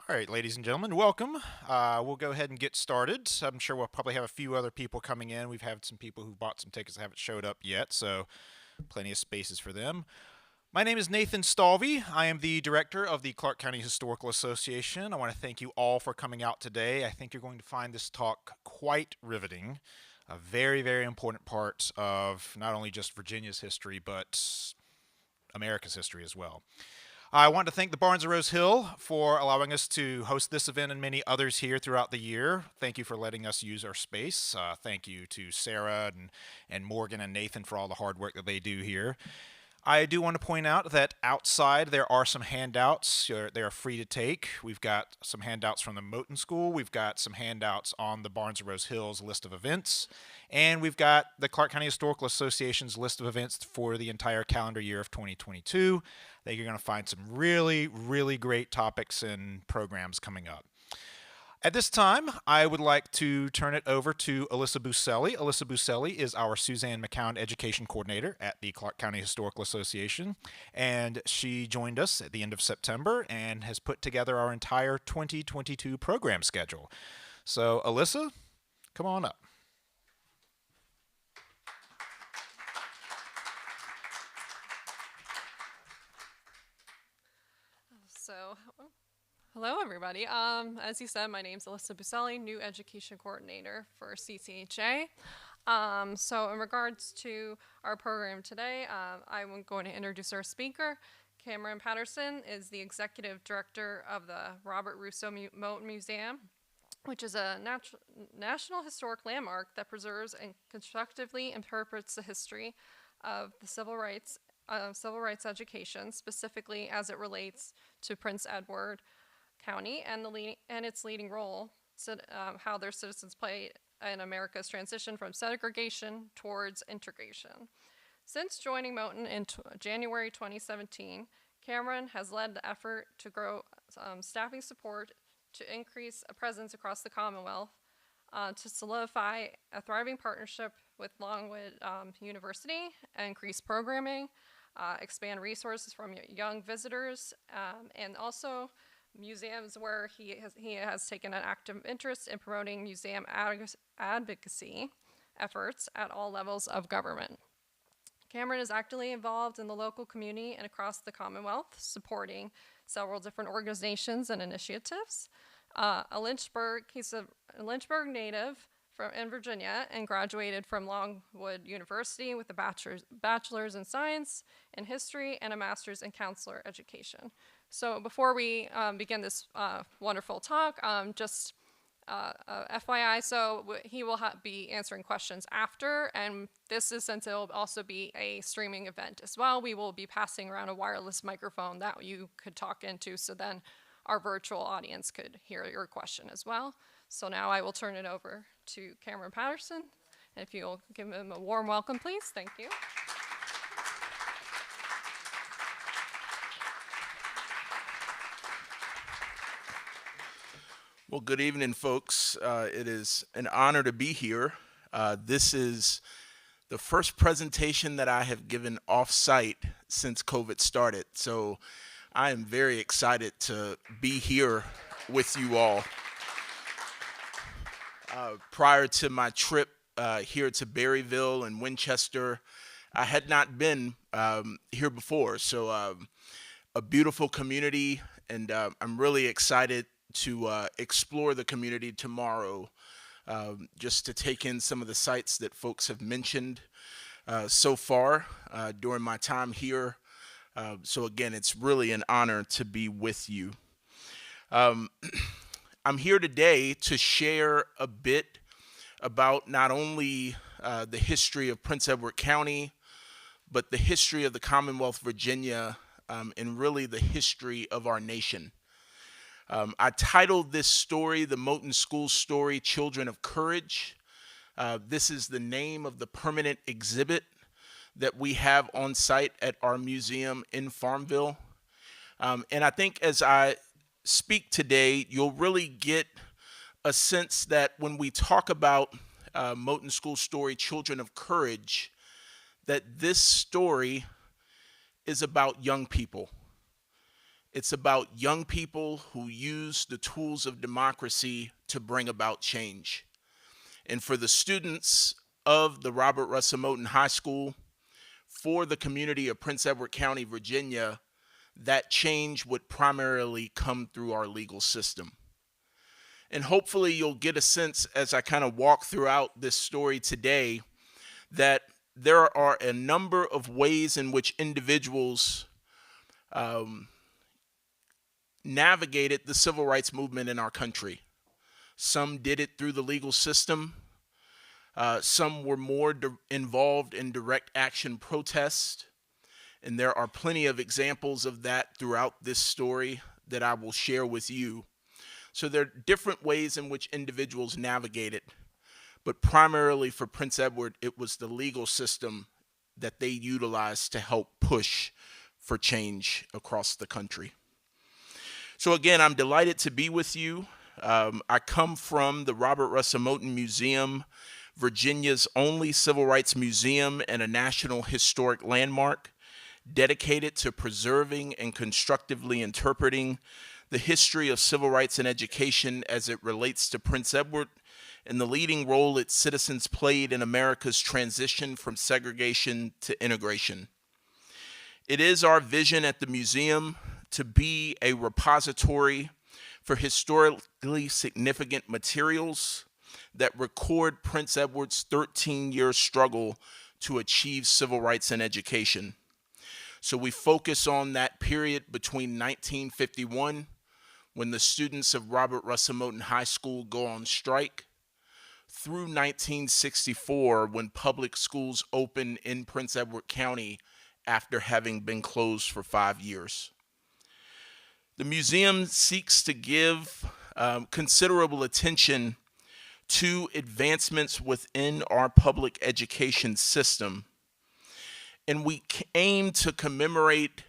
All right, ladies and gentlemen, welcome. We'll go ahead and get started. I'm sure we'll probably have a few other people coming in. We've had some people who bought some tickets that haven't showed up yet, so plenty of spaces for them. My name is Nathan Stalvey. I am the director of the Clark County Historical Association. I want to thank you all for coming out today. I think you're going to find this talk quite riveting. A very, very important part of not only just Virginia's history, but America's history as well. I want to thank the Barnes & Rose Hill for allowing us to host this event and many others here throughout the year. Thank you for letting us use our space. Thank you to Sarah and Morgan and Nathan for all the hard work that they do here. I do want to point out that outside there are some handouts. They are free to take. We've got some handouts from the Moton School. We've got some handouts on the Barnes & Rose Hills list of events. And we've got the Clark County Historical Association's list of events for the entire calendar year of 2022. I think you're going to find some really, really great topics and programs coming up. At this time, I would like to turn it over to Alyssa Buselli. Alyssa Buselli is our Suzanne McCown Education Coordinator at the Clark County Historical Association, and she joined us at the end of September and has put together our entire 2022 program schedule. So, Alyssa, come on up. So, hello everybody. As you said, my name is Alyssa Buselli, new education coordinator for CCHA. So in regards to our program today, I'm going to introduce our speaker. Cameron Patterson is the executive director of the Robert Russa Moton Museum, which is a national historic landmark that preserves and constructively interprets the history of the civil rights education, specifically as it relates to Prince Edward County and its leading role, how their citizens play in America's transition from segregation towards integration. Since joining Moton in January 2017, Cameron has led the effort to grow staffing support to increase a presence across the Commonwealth, to solidify a thriving partnership with Longwood University, increase programming, expand resources from young visitors, and also museums where he has taken an active interest in promoting museum advocacy efforts at all levels of government. Cameron is actively involved in the local community and across the Commonwealth, supporting several different organizations and initiatives. He's a Lynchburg native in Virginia and graduated from Longwood University with a bachelor's in science and history and a master's in counselor education. So before we begin this wonderful talk, just FYI, so he will be answering questions after, and this is since it will also be a streaming event as well. We will be passing around a wireless microphone that you could talk into, so then our virtual audience could hear your question as well. So now I will turn it over to Cameron Patterson. If you'll give him a warm welcome, please. Thank you. Well, good evening, folks. It is an honor to be here. This is the first presentation that I have given off-site since COVID started. So I am very excited to be here with you all. Prior to my trip here to Berryville and Winchester, I had not been here before. So a beautiful community, and I'm really excited to explore the community tomorrow, just to take in some of the sites that folks have mentioned so far during my time here. So again, it's really an honor to be with you. I'm here today to share a bit about not only the history of Prince Edward County, but the history of the Commonwealth of Virginia, and really the history of our nation. I titled this story, The Moton School Story, Children of Courage. This is the name of the permanent exhibit that we have on site at our museum in Farmville. And I think as I speak today, you'll really get a sense that when we talk about Moton School Story, Children of Courage, that this story is about young people. It's about young people who use the tools of democracy to bring about change. And for the students of the Robert Russa Moton High School, for the community of Prince Edward County, Virginia, that change would primarily come through our legal system. And hopefully you'll get a sense as I kind of walk throughout this story today that there are a number of ways in which individuals navigated the civil rights movement in our country. Some did it through the legal system. Some were more involved in direct action protest. And there are plenty of examples of that throughout this story that I will share with you. So there are different ways in which individuals navigate it. But primarily for Prince Edward, it was the legal system that they utilized to help push for change across the country. So again, I'm delighted to be with you. I come from the Robert Russa Moton Museum, Virginia's only civil rights museum and a national historic landmark dedicated to preserving and constructively interpreting the history of civil rights and education as it relates to Prince Edward and the leading role its citizens played in America's transition from segregation to integration. It is our vision at the museum to be a repository for historically significant materials that record Prince Edward's 13-year struggle to achieve civil rights and education. So we focus on that period between 1951, when the students of Robert Russa Moton High School go on strike, through 1964, when public schools open in Prince Edward County after having been closed for 5 years. The museum seeks to give considerable attention to advancements within our public education system. And we aim to commemorate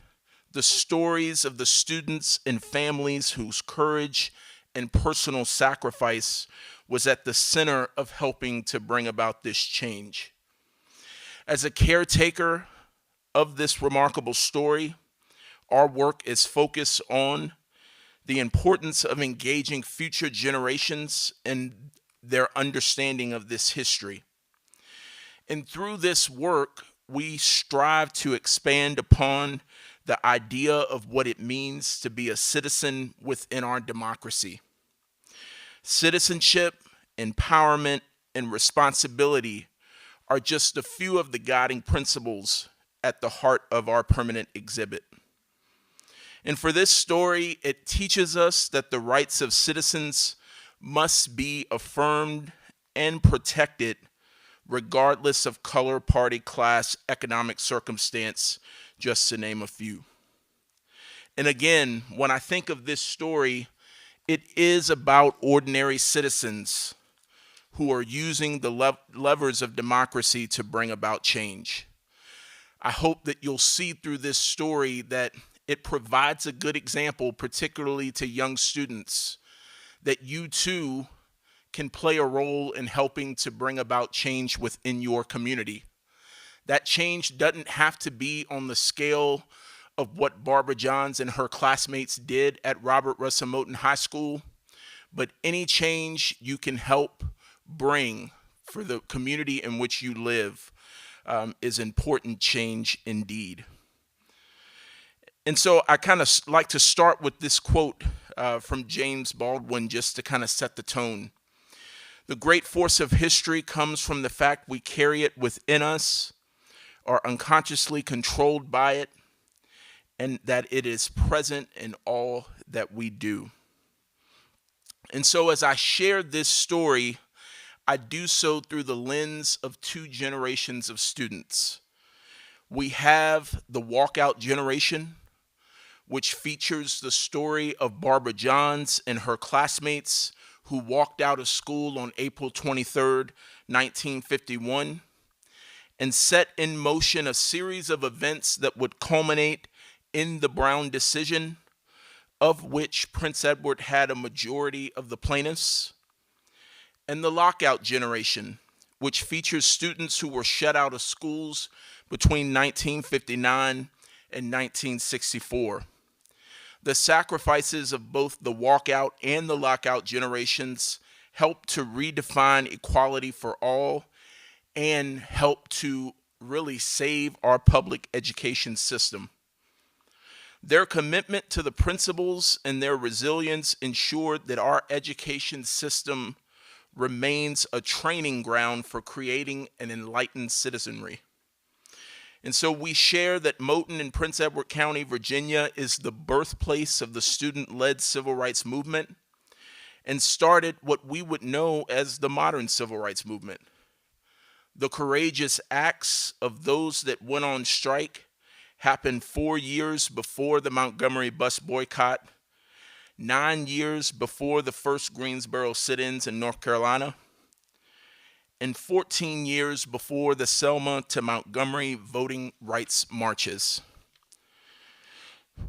the stories of the students and families whose courage and personal sacrifice was at the center of helping to bring about this change. As a caretaker of this remarkable story, our work is focused on the importance of engaging future generations in their understanding of this history. And through this work, we strive to expand upon the idea of what it means to be a citizen within our democracy. Citizenship, empowerment, and responsibility are just a few of the guiding principles at the heart of our permanent exhibit. And for this story, it teaches us that the rights of citizens must be affirmed and protected regardless of color, party, class, economic circumstance, just to name a few. And again, when I think of this story, it is about ordinary citizens who are using the levers of democracy to bring about change. I hope that you'll see through this story that it provides a good example, particularly to young students, that you too can play a role in helping to bring about change within your community. That change doesn't have to be on the scale of what Barbara Johns and her classmates did at Robert Russa Moton High School, but any change you can help bring for the community in which you live is important change indeed. And so I kind of like to start with this quote from James Baldwin just to kind of set the tone. The great force of history comes from the fact we carry it within us, are unconsciously controlled by it, and that it is present in all that we do. And so as I share this story, I do so through the lens of two generations of students. We have the walkout generation, which features the story of Barbara Johns and her classmates who walked out of school on April 23rd, 1951, and set in motion a series of events that would culminate in the Brown decision, of which Prince Edward had a majority of the plaintiffs, and the lockout generation, which features students who were shut out of schools between 1959 and 1964. The sacrifices of both the walkout and the lockout generations helped to redefine equality for all and helped to really save our public education system. Their commitment to the principles and their resilience ensured that our education system remains a training ground for creating an enlightened citizenry. And so we share that Moton in Prince Edward County, Virginia, is the birthplace of the student-led civil rights movement and started what we would know as the modern civil rights movement. The courageous acts of those that went on strike happened 4 years before the Montgomery bus boycott, 9 years before the first Greensboro sit-ins in North Carolina, and 14 years before the Selma to Montgomery voting rights marches.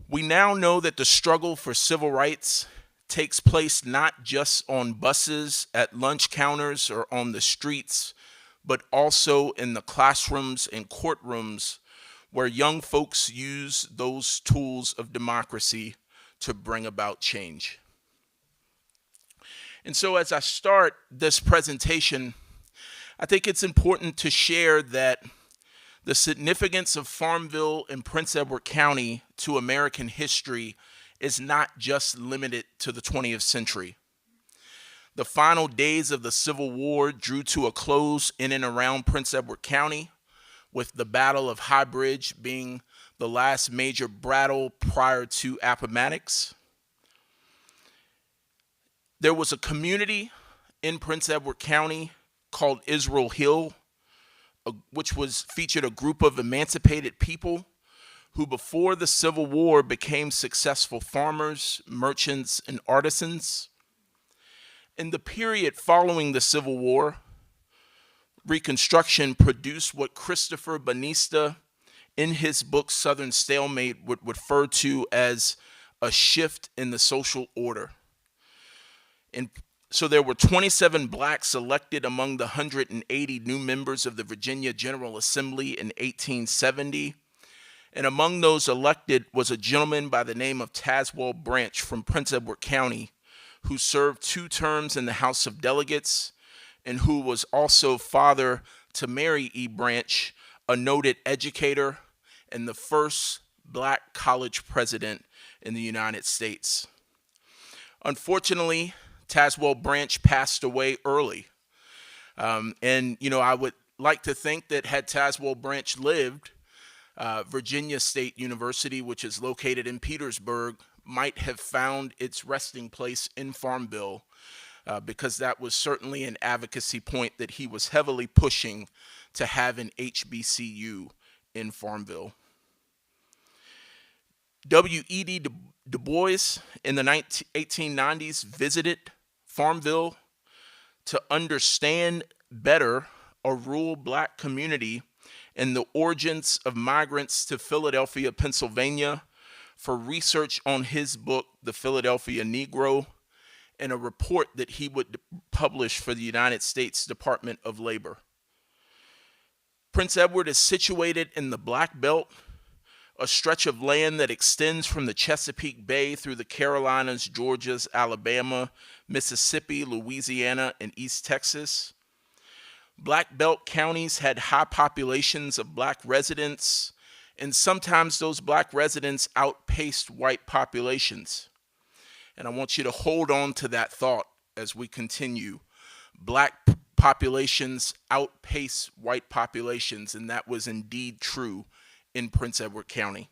We now know that the struggle for civil rights takes place not just on buses, at lunch counters, or on the streets, but also in the classrooms and courtrooms where young folks use those tools of democracy to bring about change. And so as I start this presentation, I think it's important to share that the significance of Farmville in Prince Edward County to American history is not just limited to the 20th century. The final days of the Civil War drew to a close in and around Prince Edward County, with the Battle of High Bridge being the last major battle prior to Appomattox. There was a community in Prince Edward County called Israel Hill, which featured a group of emancipated people who before the Civil War became successful farmers, merchants, and artisans. In the period following the Civil War, Reconstruction produced what Christopher Banista, in his book Southern Stalemate, would refer to as a shift in the social order. And so there were 27 blacks elected among the 180 new members of the Virginia General Assembly in 1870. And among those elected was a gentleman by the name of Tazewell Branch from Prince Edward County, who served 2 terms in the House of Delegates and who was also father to Mary E. Branch, a noted educator and the first black college president in the United States. Unfortunately, Tazewell Branch passed away early. And, I would like to think that had Tazewell Branch lived, Virginia State University, which is located in Petersburg, might have found its resting place in Farmville, because that was certainly an advocacy point that he was heavily pushing to have an HBCU in Farmville. W.E.B. Du Bois in the 1890s visited Farmville to understand better a rural black community and the origins of migrants to Philadelphia, Pennsylvania, for research on his book, The Philadelphia Negro, and a report that he would publish for the United States Department of Labor. Prince Edward is situated in the Black Belt, a stretch of land that extends from the Chesapeake Bay through the Carolinas, Georgias, Alabama, Mississippi, Louisiana, and East Texas. Black Belt counties had high populations of black residents, and sometimes those black residents outpaced white populations. And I want you to hold on to that thought as we continue. Black populations outpace white populations, and that was indeed true in Prince Edward County.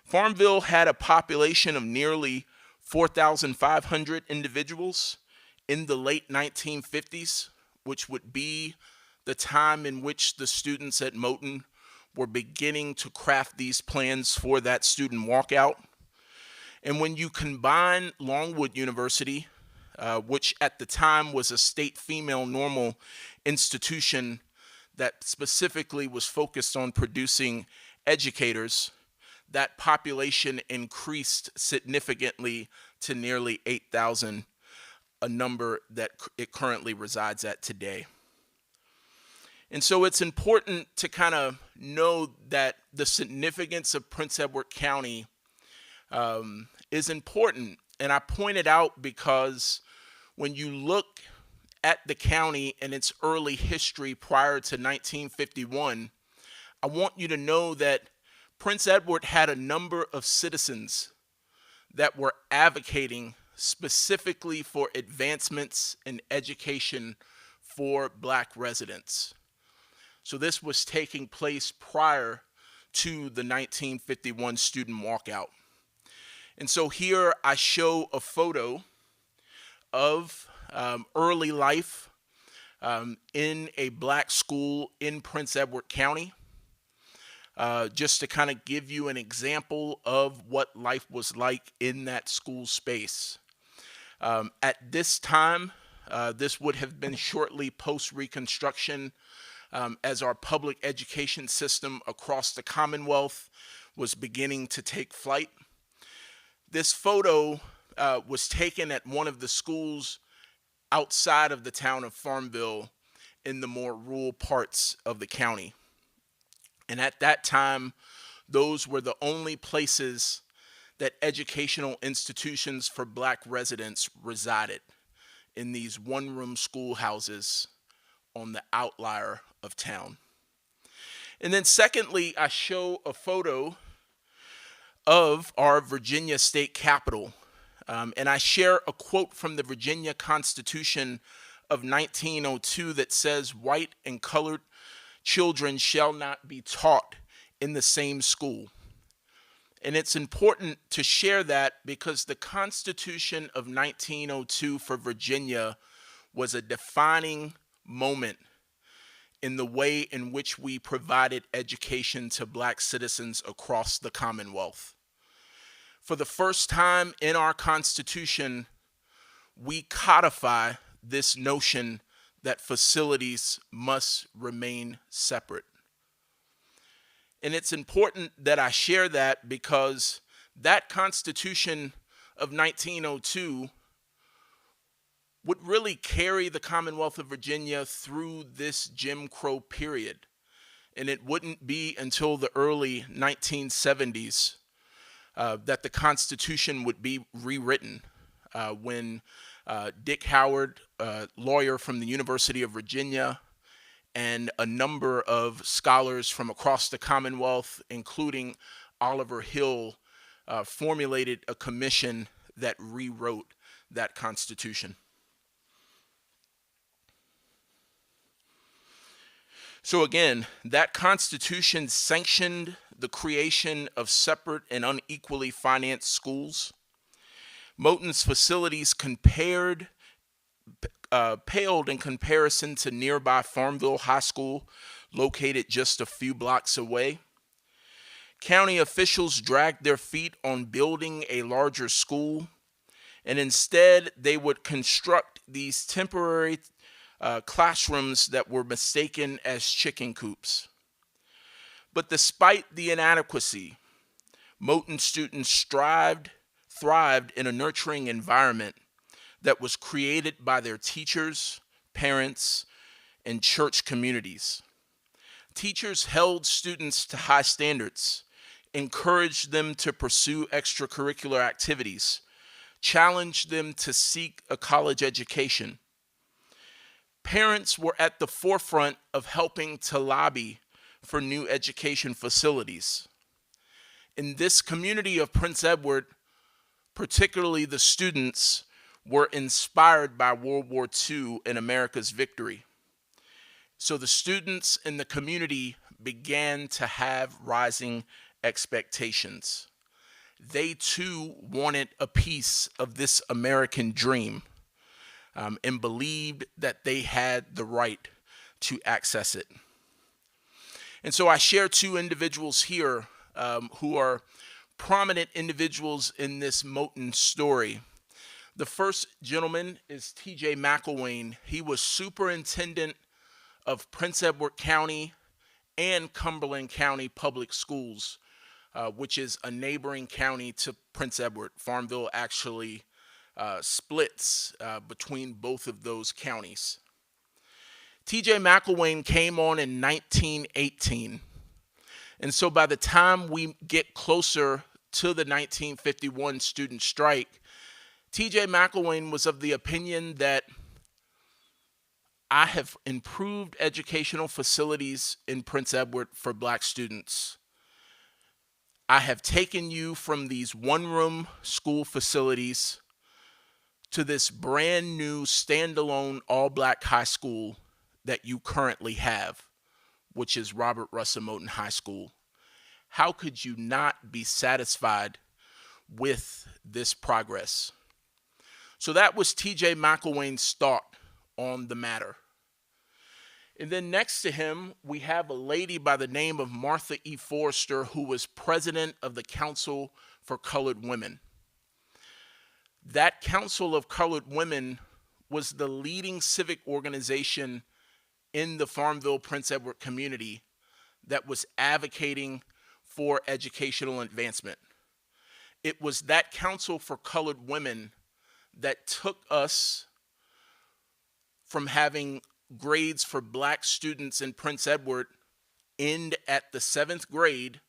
Farmville had a population of nearly 4,500 individuals in the late 1950s, which would be the time in which the students at Moton were beginning to craft these plans for that student walkout. And when you combine Longwood University, which at the time was a state female normal institution that specifically was focused on producing educators, that population increased significantly to nearly 8,000, a number that it currently resides at today. And so it's important to kind of know that the significance of Prince Edward County is important. And I point it out because when you look at the county and its early history prior to 1951, I want you to know that Prince Edward had a number of citizens that were advocating specifically for advancements in education for black residents. So this was taking place prior to the 1951 student walkout. And so here I show a photo of early life in a black school in Prince Edward County, just to kind of give you an example of what life was like in that school space. At this time, this would have been shortly post-Reconstruction, as our public education system across the Commonwealth was beginning to take flight. This photo was taken at one of the schools outside of the town of Farmville in the more rural parts of the county. And at that time, those were the only places that educational institutions for black residents resided, in these one-room schoolhouses on the outlier of town. And then secondly, I show a photo of our Virginia state capitol. And I share a quote from the Virginia Constitution of 1902 that says, "White and colored children shall not be taught in the same school." And it's important to share that because the Constitution of 1902 for Virginia was a defining moment in the way in which we provided education to black citizens across the Commonwealth. For the first time in our Constitution, we codify this notion that facilities must remain separate. And it's important that I share that because that Constitution of 1902 would really carry the Commonwealth of Virginia through this Jim Crow period. And it wouldn't be until the early 1970s that the Constitution would be rewritten when Dick Howard, a lawyer from the University of Virginia, and a number of scholars from across the Commonwealth, including Oliver Hill, formulated a commission that rewrote that Constitution. So again, that Constitution sanctioned the creation of separate and unequally financed schools. Moton's facilities paled in comparison to nearby Farmville High School, located just a few blocks away. County officials dragged their feet on building a larger school, and instead they would construct these temporary classrooms that were mistaken as chicken coops. But despite the inadequacy, Moton students thrived in a nurturing environment that was created by their teachers, parents, and church communities. Teachers held students to high standards, encouraged them to pursue extracurricular activities, challenged them to seek a college education. Parents were at the forefront of helping to lobby for new education facilities. In this community of Prince Edward, particularly the students were inspired by World War II and America's victory. So the students in the community began to have rising expectations. They too wanted a piece of this American dream, and believed that they had the right to access it. And so I share two individuals here who are prominent individuals in this Moton story. The first gentleman is T.J. McElwain. He was superintendent of Prince Edward County and Cumberland County Public Schools, which is a neighboring county to Prince Edward. Farmville actually splits between both of those counties. T.J. McElwain came on in 1918. And so by the time we get closer to the 1951 student strike, T.J. McElwain was of the opinion that I have improved educational facilities in Prince Edward for black students. I have taken you from these one-room school facilities to this brand new standalone all-black high school that you currently have, which is Robert Russa Moton High School. How could you not be satisfied with this progress? So that was T.J. McElwain's thought on the matter. And then next to him, we have a lady by the name of Martha E. Forrester, who was president of the Council for Colored Women. That Council of Colored Women was the leading civic organization in the Farmville, Prince Edward community that was advocating for educational advancement. It was that Council for Colored Women that took us from having grades for black students in Prince Edward end at the 7th grade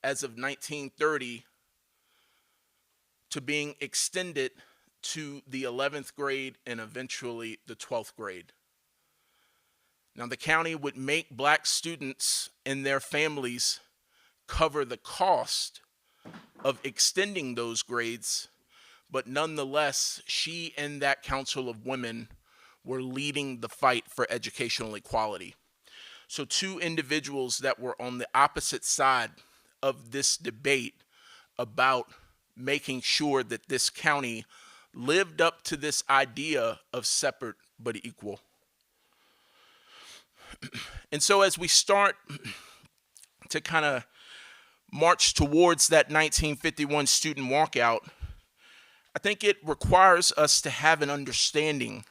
as of 1930 to being extended to the 11th grade and eventually the 12th grade. Now, the county would make black students and their families cover the cost of extending those grades, but nonetheless, she and that Council of Women were leading the fight for educational equality. So two individuals that were on the opposite side of this debate about making sure that this county lived up to this idea of separate but equal. And so as we start to kind of march towards that 1951 student walkout, I think it requires us to have an understanding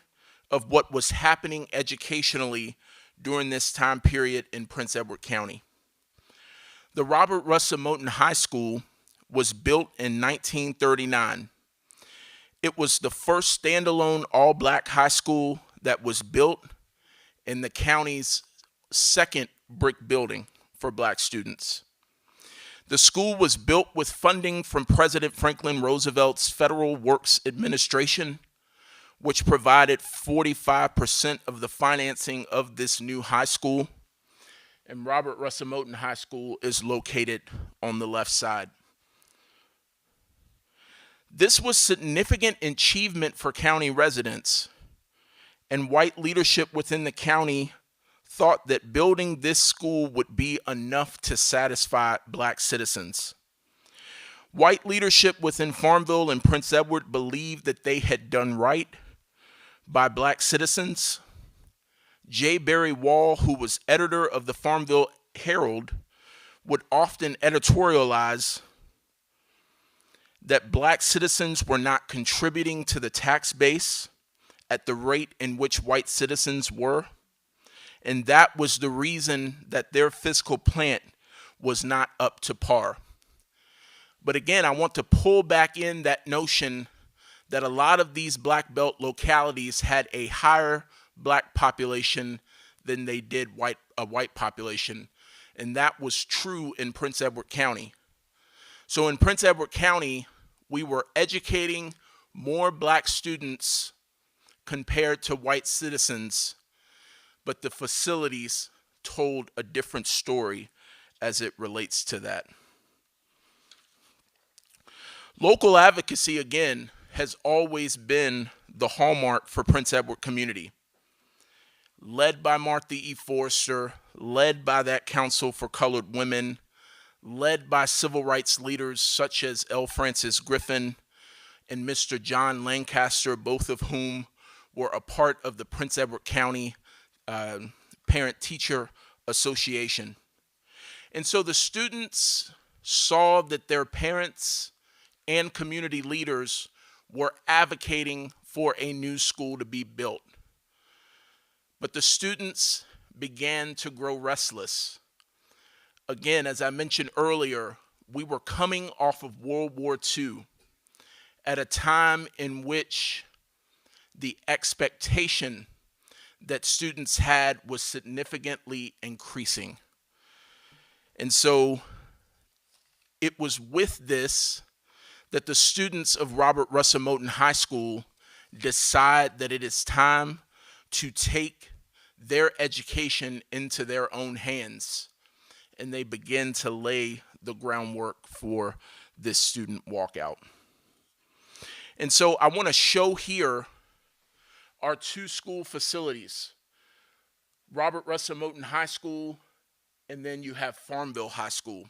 of what was happening educationally during this time period in Prince Edward County. The Robert Russa Moton High School was built in 1939. It was the first standalone all-black high school that was built in the county's second brick building for black students. The school was built with funding from President Franklin Roosevelt's Federal Works Administration, which provided 45% of the financing of this new high school. And Robert Russa Moton High School is located on the left side. This was significant achievement for county residents, and white leadership within the county thought that building this school would be enough to satisfy black citizens. White leadership within Farmville and Prince Edward believed that they had done right by black citizens. J. Barry Wall, who was editor of the Farmville Herald, would often editorialize that black citizens were not contributing to the tax base at the rate in which white citizens were, and that was the reason that their fiscal plant was not up to par. But again, I want to pull back in that notion that a lot of these black belt localities had a higher black population than they did a white population, and that was true in Prince Edward County. So in Prince Edward County, we were educating more black students compared to white citizens, but the facilities told a different story as it relates to that. Local advocacy, again, has always been the hallmark for Prince Edward community. Led by Martha E. Forrester, led by that Council for Colored Women, led by civil rights leaders such as L. Francis Griffin and Mr. John Lancaster, both of whom were a part of the Prince Edward County Parent-Teacher Association. And so the students saw that their parents and community leaders were advocating for a new school to be built. But the students began to grow restless. Again, as I mentioned earlier, we were coming off of World War II at a time in which the expectation that students had was significantly increasing. And so it was with this that the students of Robert Russa Moton High School decide that it is time to take their education into their own hands, and they begin to lay the groundwork for this student walkout. And so I want to show here our two school facilities, Robert Russa Moton High School, and then you have Farmville High School.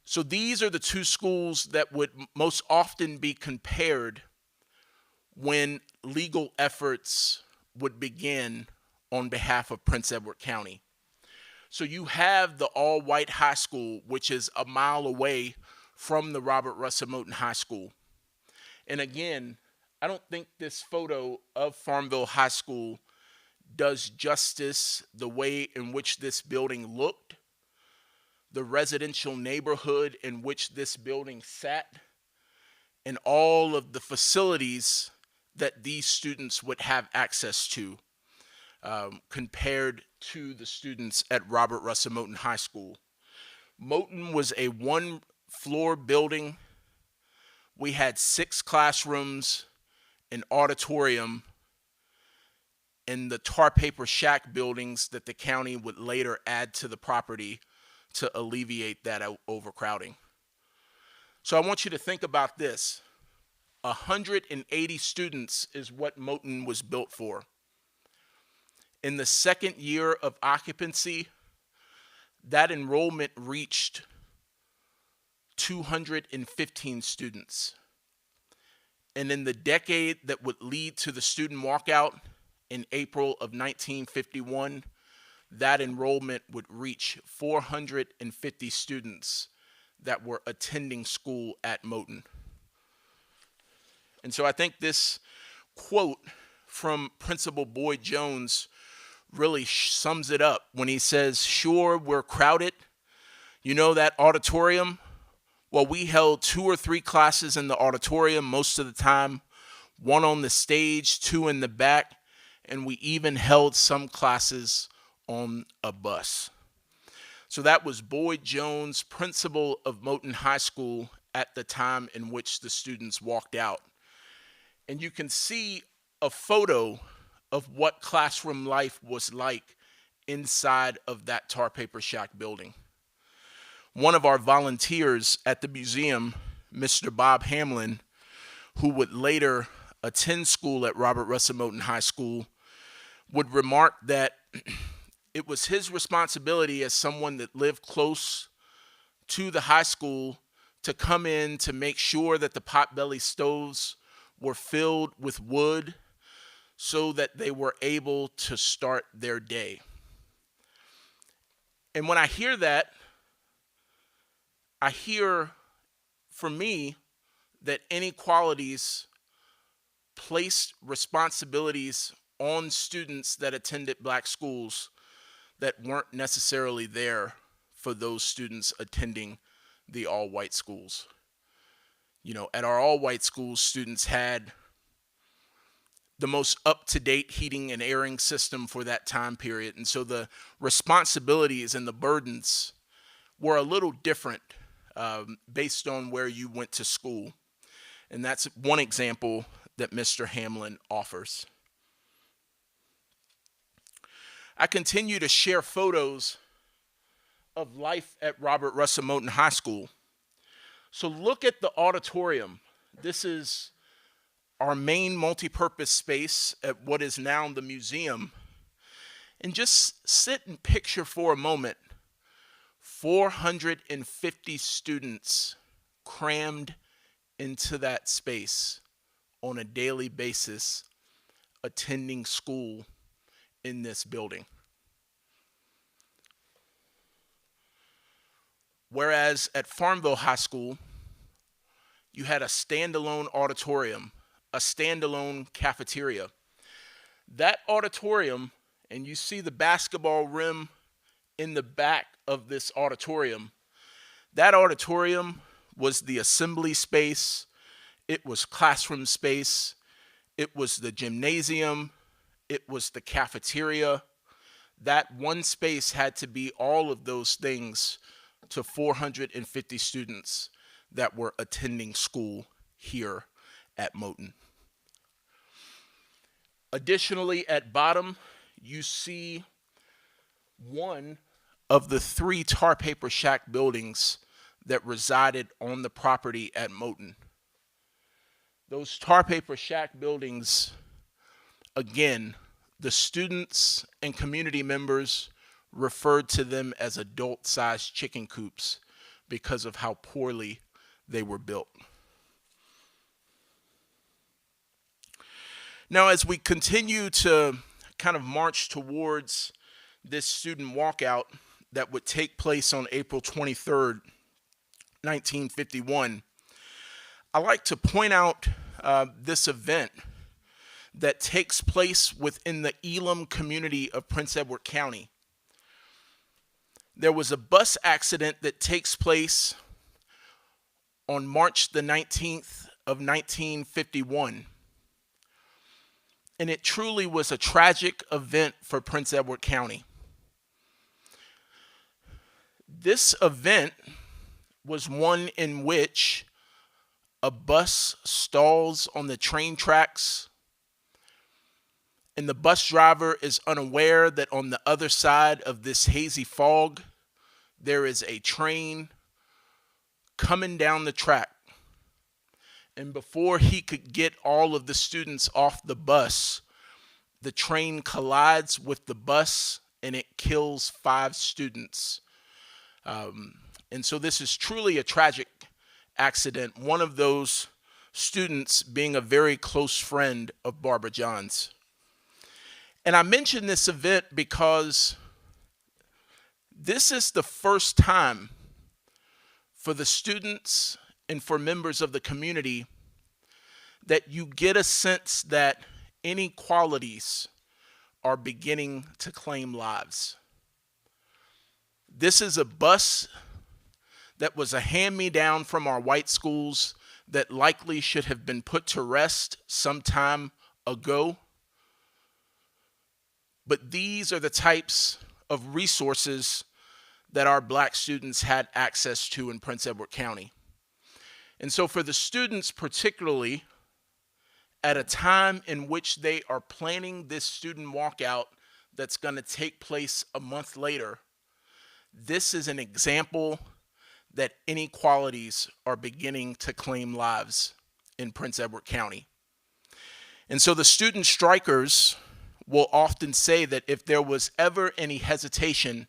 So these are the two schools that would most often be compared when legal efforts would begin on behalf of Prince Edward County. So you have the all-white high school, which is a mile away from the Robert Russa Moton High School. And again, I don't think this photo of Farmville High School does justice the way in which this building looked, the residential neighborhood in which this building sat, and all of the facilities that these students would have access to compared to the students at Robert Russa Moton High School. Moton was a one-floor building. We had 6 classrooms, an auditorium, and the tar paper shack buildings that the county would later add to the property to alleviate that overcrowding. So I want you to think about this. 180 students is what Moton was built for. In the second year of occupancy, that enrollment reached 215 students. And in the decade that would lead to the student walkout in April of 1951, that enrollment would reach 450 students that were attending school at Moton. And so I think this quote from Principal Boyd Jones really sums it up when he says, "Sure, we're crowded. You know that auditorium? Well, we held 2 or 3 classes in the auditorium most of the time, 1 on the stage, 2 in the back, and we even held some classes on a bus." So that was Boyd Jones, principal of Moton High School at the time in which the students walked out. And you can see a photo of what classroom life was like inside of that tar paper shack building. One of our volunteers at the museum, Mr. Bob Hamlin, who would later attend school at Robert Russa Moton High School, would remark that it was his responsibility as someone that lived close to the high school to come in to make sure that the potbelly stoves were filled with wood so that they were able to start their day. And when I hear that, I hear, for me, that inequalities placed responsibilities on students that attended black schools that weren't necessarily there for those students attending the all-white schools. You know, at our all-white schools, students had the most up-to-date heating and airing system for that time period. And so the responsibilities and the burdens were a little different based on where you went to school. And that's one example that Mr. Hamlin offers. I continue to share photos of life at Robert Russa Moton High School. So look at the auditorium. This is our main multi-purpose space at what is now the museum. And just sit and picture for a moment 450 students crammed into that space on a daily basis attending school in this building. Whereas at Farmville High School, you had a standalone auditorium, a standalone cafeteria. That auditorium, and you see the basketball rim in the back of this auditorium, that auditorium was the assembly space, it was classroom space, it was the gymnasium, it was the cafeteria. That one space had to be all of those things to 450 students that were attending school here at Moton. Additionally, at bottom, you see one of the 3 tar paper shack buildings that resided on the property at Moton. Those tar paper shack buildings, again, the students and community members referred to them as adult-sized chicken coops because of how poorly they were built. Now, as we continue to kind of march towards this student walkout that would take place on April 23rd, 1951, I like to point out this event that takes place within the Elam community of Prince Edward County. There was a bus accident that takes place on March the 19th of 1951. And it truly was a tragic event for Prince Edward County. This event was one in which a bus stalls on the train tracks, and the bus driver is unaware that on the other side of this hazy fog, there is a train coming down the track. And before he could get all of the students off the bus, the train collides with the bus and it kills 5 students. And so this is truly a tragic accident, one of those students being a very close friend of Barbara John's. And I mention this event because this is the first time for the students and for members of the community that you get a sense that inequalities are beginning to claim lives. This is a bus that was a hand-me-down from our white schools that likely should have been put to rest some time ago. But these are the types of resources that our black students had access to in Prince Edward County. And so for the students particularly, at a time in which they are planning this student walkout that's going to take place a month later, this is an example that inequalities are beginning to claim lives in Prince Edward County. And so the student strikers will often say that if there was ever any hesitation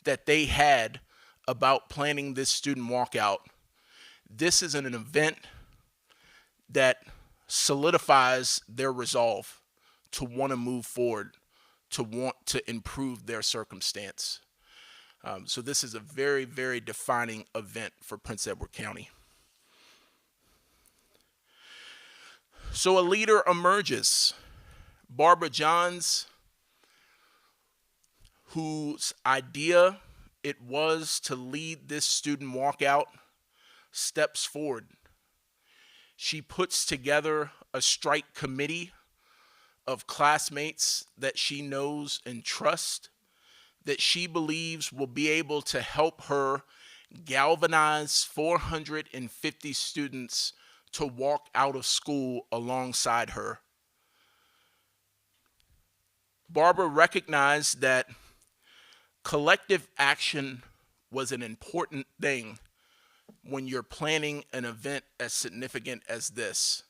that they had about planning this student walkout, this is an event that solidifies their resolve to want to move forward, to want to improve their circumstance. So this is a very, very defining event for Prince Edward County. So a leader emerges. Barbara Johns, whose idea it was to lead this student walkout, steps forward. She puts together a strike committee of classmates that she knows and trusts, that she believes will be able to help her galvanize 450 students to walk out of school alongside her. Barbara recognized that collective action was an important thing when you're planning an event as significant as this.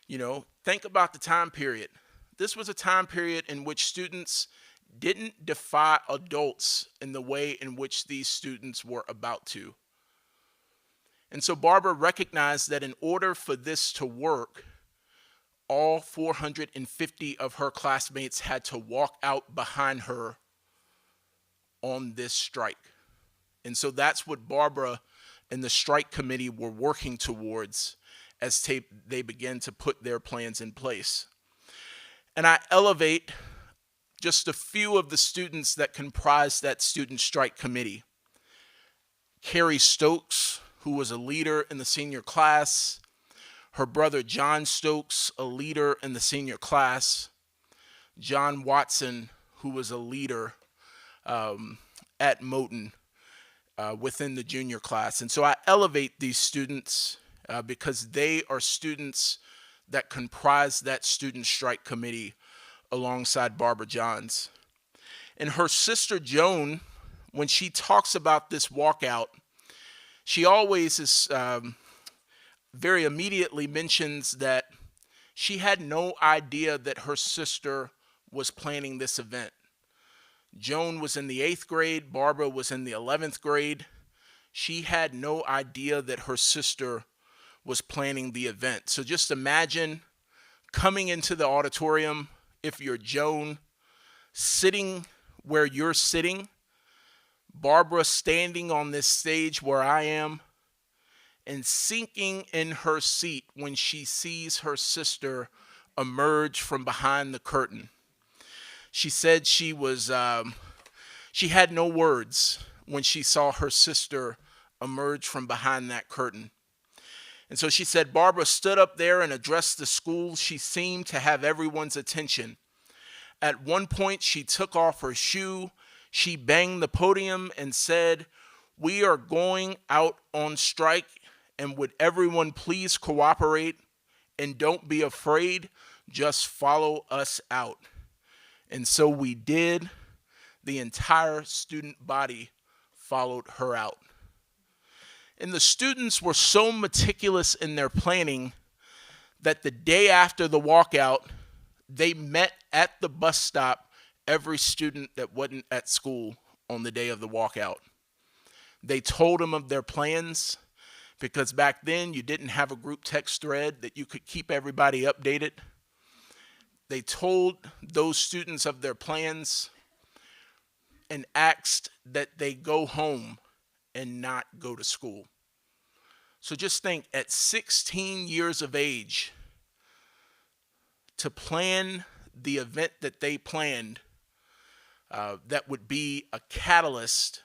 You know, think about the time period. This was a time period in which students didn't defy adults in the way in which these students were about to. And so Barbara recognized that in order for this to work, all 450 of her classmates had to walk out behind her on this strike. And so that's what Barbara and the strike committee were working towards as they began to put their plans in place. And I elevate just a few of the students that comprised that student strike committee. Carrie Stokes, who was a leader in the senior class. Her brother John Stokes, a leader in the senior class. John Watson, who was a leader at Moton. within the junior class. And so I elevate these students because they are students that comprise that student strike committee alongside Barbara Johns. And her sister Joan, when she talks about this walkout, she always is very immediately mentions that she had no idea that her sister was planning this event. Joan was in the 8th grade, Barbara was in the 11th grade. She had no idea that her sister was planning the event. So just imagine coming into the auditorium, if you're Joan, sitting where you're sitting, Barbara standing on this stage where I am, and sinking in her seat when she sees her sister emerge from behind the curtain. She said she had no words when she saw her sister emerge from behind that curtain. And so she said Barbara stood up there and addressed the school. She seemed to have everyone's attention. At one point, she took off her shoe. She banged the podium and said, "We are going out on strike, and would everyone please cooperate and don't be afraid, just follow us out." And so we did. The entire student body followed her out. And the students were so meticulous in their planning that the day after the walkout, they met at the bus stop every student that wasn't at school on the day of the walkout. They told them of their plans, because back then you didn't have a group text thread that you could keep everybody updated. They told those students of their plans and asked that they go home and not go to school. So just think, at 16 years of age, to plan the event that they planned that would be a catalyst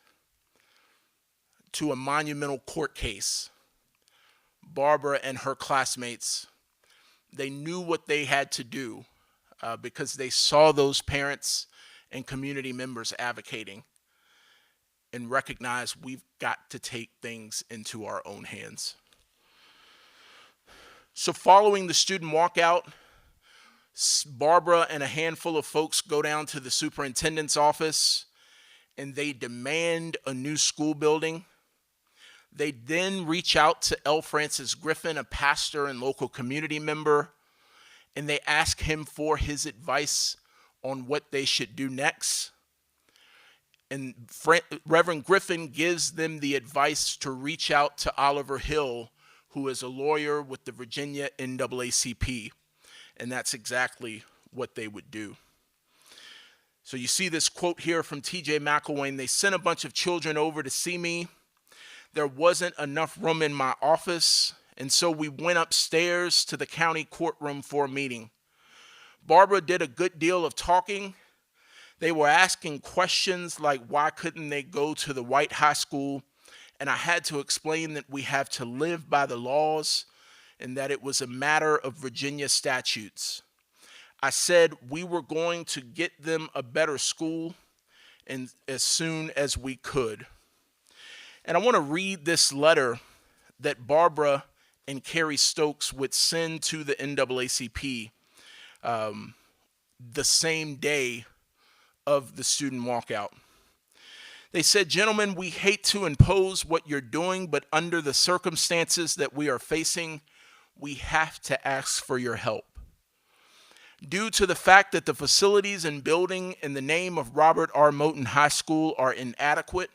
to a monumental court case. Barbara and her classmates, they knew what they had to do because they saw those parents and community members advocating and recognized we've got to take things into our own hands. So following the student walkout, Barbara and a handful of folks go down to the superintendent's office and they demand a new school building. They then reach out to L. Francis Griffin, a pastor and local community member, and they ask him for his advice on what they should do next. And Reverend Griffin gives them the advice to reach out to Oliver Hill, who is a lawyer with the Virginia NAACP. And that's exactly what they would do. So you see this quote here from T.J. McElwain. They sent a bunch of children over to see me. There wasn't enough room in my office, and so we went upstairs to the county courtroom for a meeting. Barbara did a good deal of talking. They were asking questions like why couldn't they go to the white high school, and I had to explain that we have to live by the laws and that it was a matter of Virginia statutes. I said we were going to get them a better school and as soon as we could. And I want to read this letter that Barbara and Carrie Stokes would send to the NAACP the same day of the student walkout. They said, "Gentlemen, we hate to impose what you're doing, but under the circumstances that we are facing, we have to ask for your help. Due to the fact that the facilities and building in the name of Robert R. Moton High School are inadequate,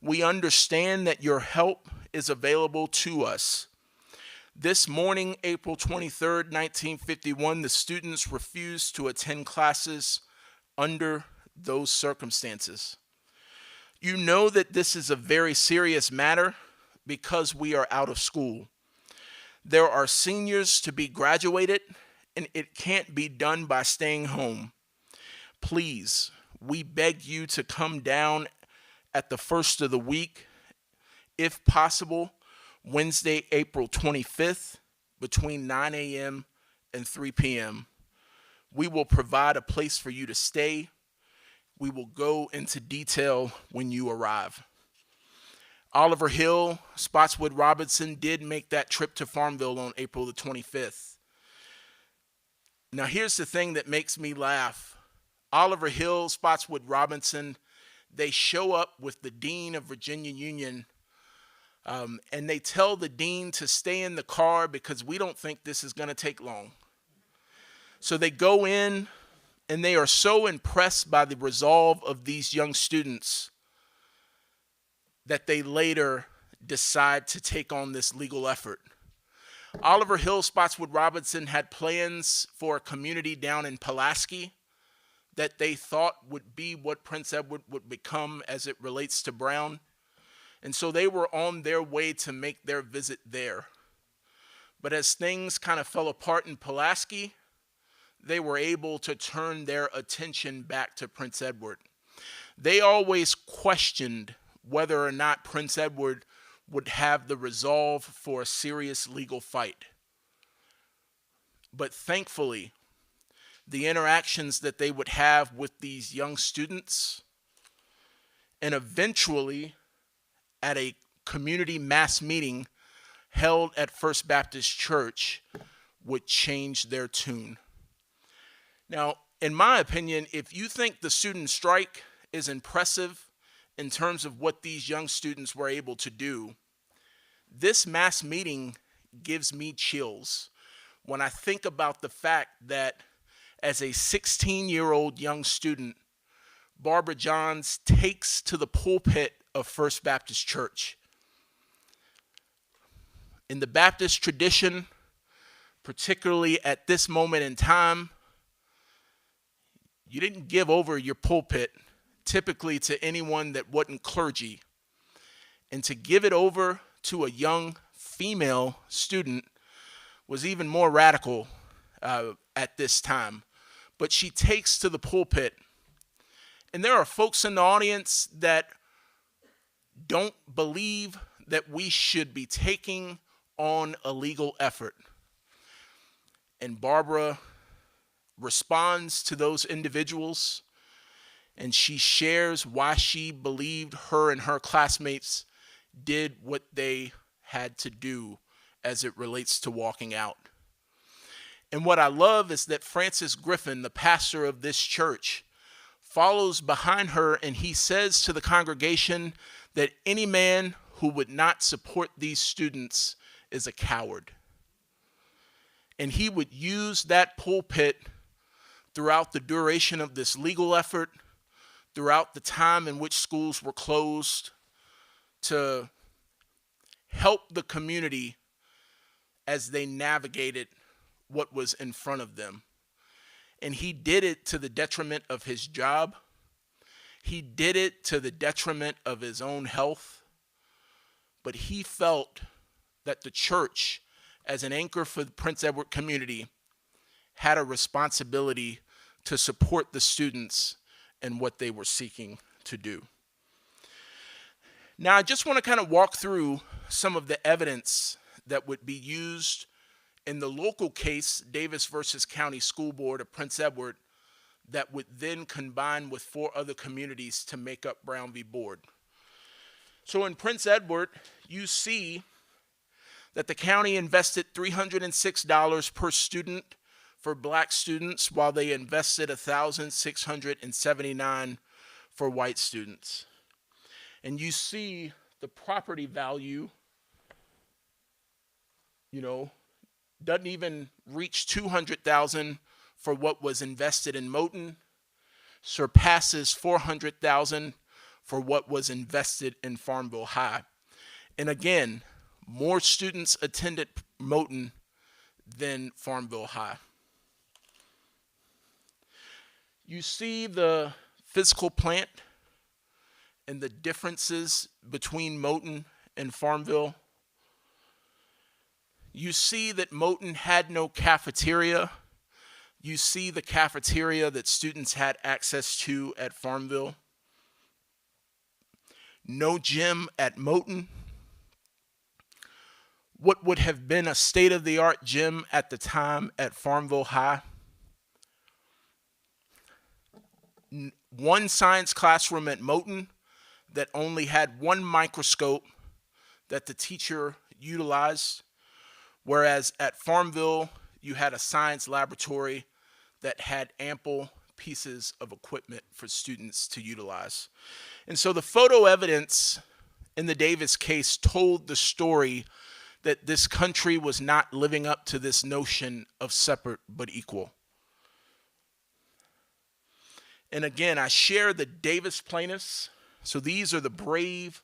we understand that your help is available to us. This morning, April 23rd, 1951, the students refused to attend classes under those circumstances. You know that this is a very serious matter because we are out of school. There are seniors to be graduated, and it can't be done by staying home. Please, we beg you to come down at the first of the week, if possible, Wednesday, April 25th, between 9 a.m. and 3 p.m. We will provide a place for you to stay. We will go into detail when you arrive." Oliver Hill, Spotswood Robinson did make that trip to Farmville on April the 25th. Now here's the thing that makes me laugh. Oliver Hill, Spotswood Robinson, they show up with the Dean of Virginia Union, and they tell the Dean to stay in the car because we don't think this is going to take long. So they go in, and they are so impressed by the resolve of these young students that they later decide to take on this legal effort. Oliver Hill, Spotswood Robinson had plans for a community down in Pulaski that they thought would be what Prince Edward would become as it relates to Brown. And so they were on their way to make their visit there. But as things kind of fell apart in Pulaski, they were able to turn their attention back to Prince Edward. They always questioned whether or not Prince Edward would have the resolve for a serious legal fight. But thankfully, the interactions that they would have with these young students, and eventually at a community mass meeting held at First Baptist Church, would change their tune. Now, in my opinion, if you think the student strike is impressive in terms of what these young students were able to do, this mass meeting gives me chills when I think about the fact that as a 16-year-old young student, Barbara Johns takes to the pulpit of First Baptist Church. In the Baptist tradition, particularly at this moment in time, you didn't give over your pulpit typically to anyone that wasn't clergy. And to give it over to a young female student was even more radical at this time. But she takes to the pulpit. And there are folks in the audience that don't believe that we should be taking on a legal effort. And Barbara responds to those individuals, and she shares why she believed her and her classmates did what they had to do as it relates to walking out. And what I love is that Francis Griffin, the pastor of this church, follows behind her, and he says to the congregation that any man who would not support these students is a coward. And he would use that pulpit throughout the duration of this legal effort, throughout the time in which schools were closed, to help the community as they navigated what was in front of them. And he did it to the detriment of his job. He did it to the detriment of his own health. But he felt that the church, as an anchor for the Prince Edward community, had a responsibility to support the students and what they were seeking to do. Now, I just want to kind of walk through some of the evidence that would be used in the local case, Davis versus County School Board of Prince Edward, that would then combine with 4 other communities to make up Brown v. Board. So in Prince Edward, you see that the county invested $306 per student for black students, while they invested $1,679 for white students. And you see the property value, doesn't even reach $200,000 for what was invested in Moton, surpasses $400,000 for what was invested in Farmville High. And again, more students attended Moton than Farmville High. You see the physical plant and the differences between Moton and Farmville. You see that Moton had no cafeteria. You see the cafeteria that students had access to at Farmville. No gym at Moton. What would have been a state-of-the-art gym at the time at Farmville High. One science classroom at Moton that only had one microscope that the teacher utilized, whereas at Farmville, you had a science laboratory that had ample pieces of equipment for students to utilize. And so the photo evidence in the Davis case told the story that this country was not living up to this notion of separate but equal. And again, I share the Davis plaintiffs. So these are the brave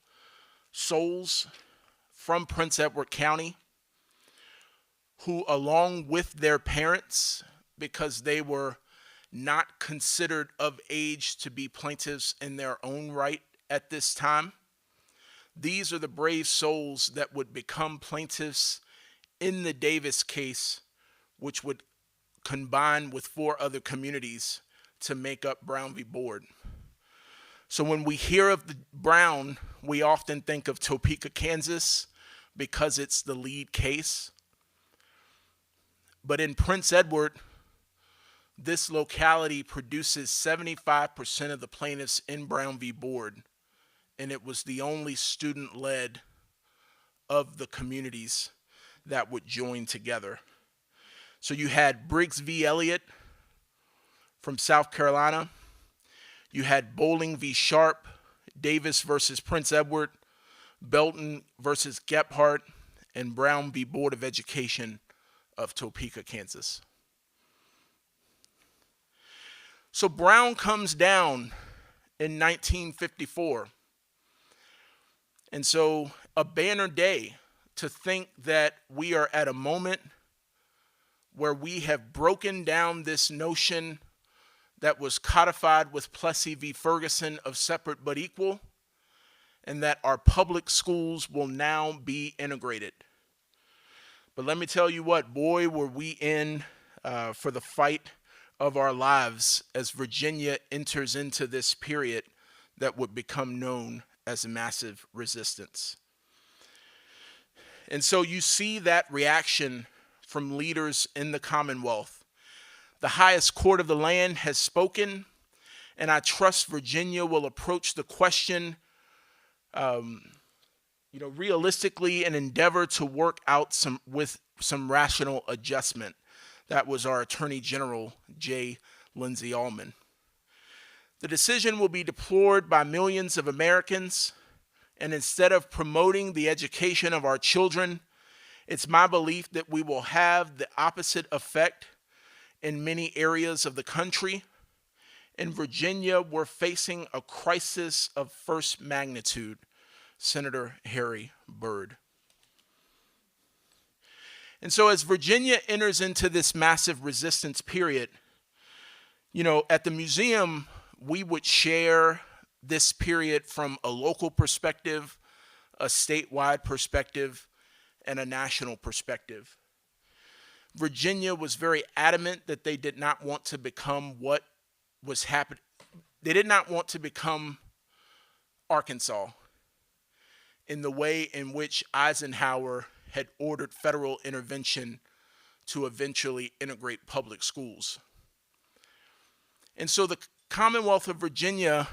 souls from Prince Edward County who, along with their parents, because they were not considered of age to be plaintiffs in their own right at this time, these are the brave souls that would become plaintiffs in the Davis case, which would combine with 4 other communities to make up Brown v. Board. So when we hear of the Brown, we often think of Topeka, Kansas, because it's the lead case. But in Prince Edward, this locality produces 75% of the plaintiffs in Brown v. Board, and it was the only student-led of the communities that would join together. So you had Briggs v. Elliott from South Carolina. You had Bowling v. Sharp, Davis versus Prince Edward, Belton versus Gephardt, and Brown v. Board of Education of Topeka, Kansas. So Brown comes down in 1954. And so a banner day to think that we are at a moment where we have broken down this notion that was codified with Plessy v. Ferguson of separate but equal, and that our public schools will now be integrated. But let me tell you what, boy, were we in for the fight of our lives as Virginia enters into this period that would become known as a massive resistance. And so you see that reaction from leaders in the Commonwealth. The highest court of the land has spoken, and I trust Virginia will approach the question realistically and endeavor to work out some rational adjustment. That was our Attorney General, J. Lindsay Almond. The decision will be deplored by millions of Americans, and instead of promoting the education of our children, it's my belief that we will have the opposite effect in many areas of the country. In Virginia, we're facing a crisis of first magnitude. Senator Harry Byrd. And so as Virginia enters into this massive resistance period, at the museum, we would share this period from a local perspective, a statewide perspective, and a national perspective. Virginia was very adamant that they did not want to become what was happening. They did not want to become Arkansas in the way in which Eisenhower had ordered federal intervention to eventually integrate public schools. And so the Commonwealth of Virginia,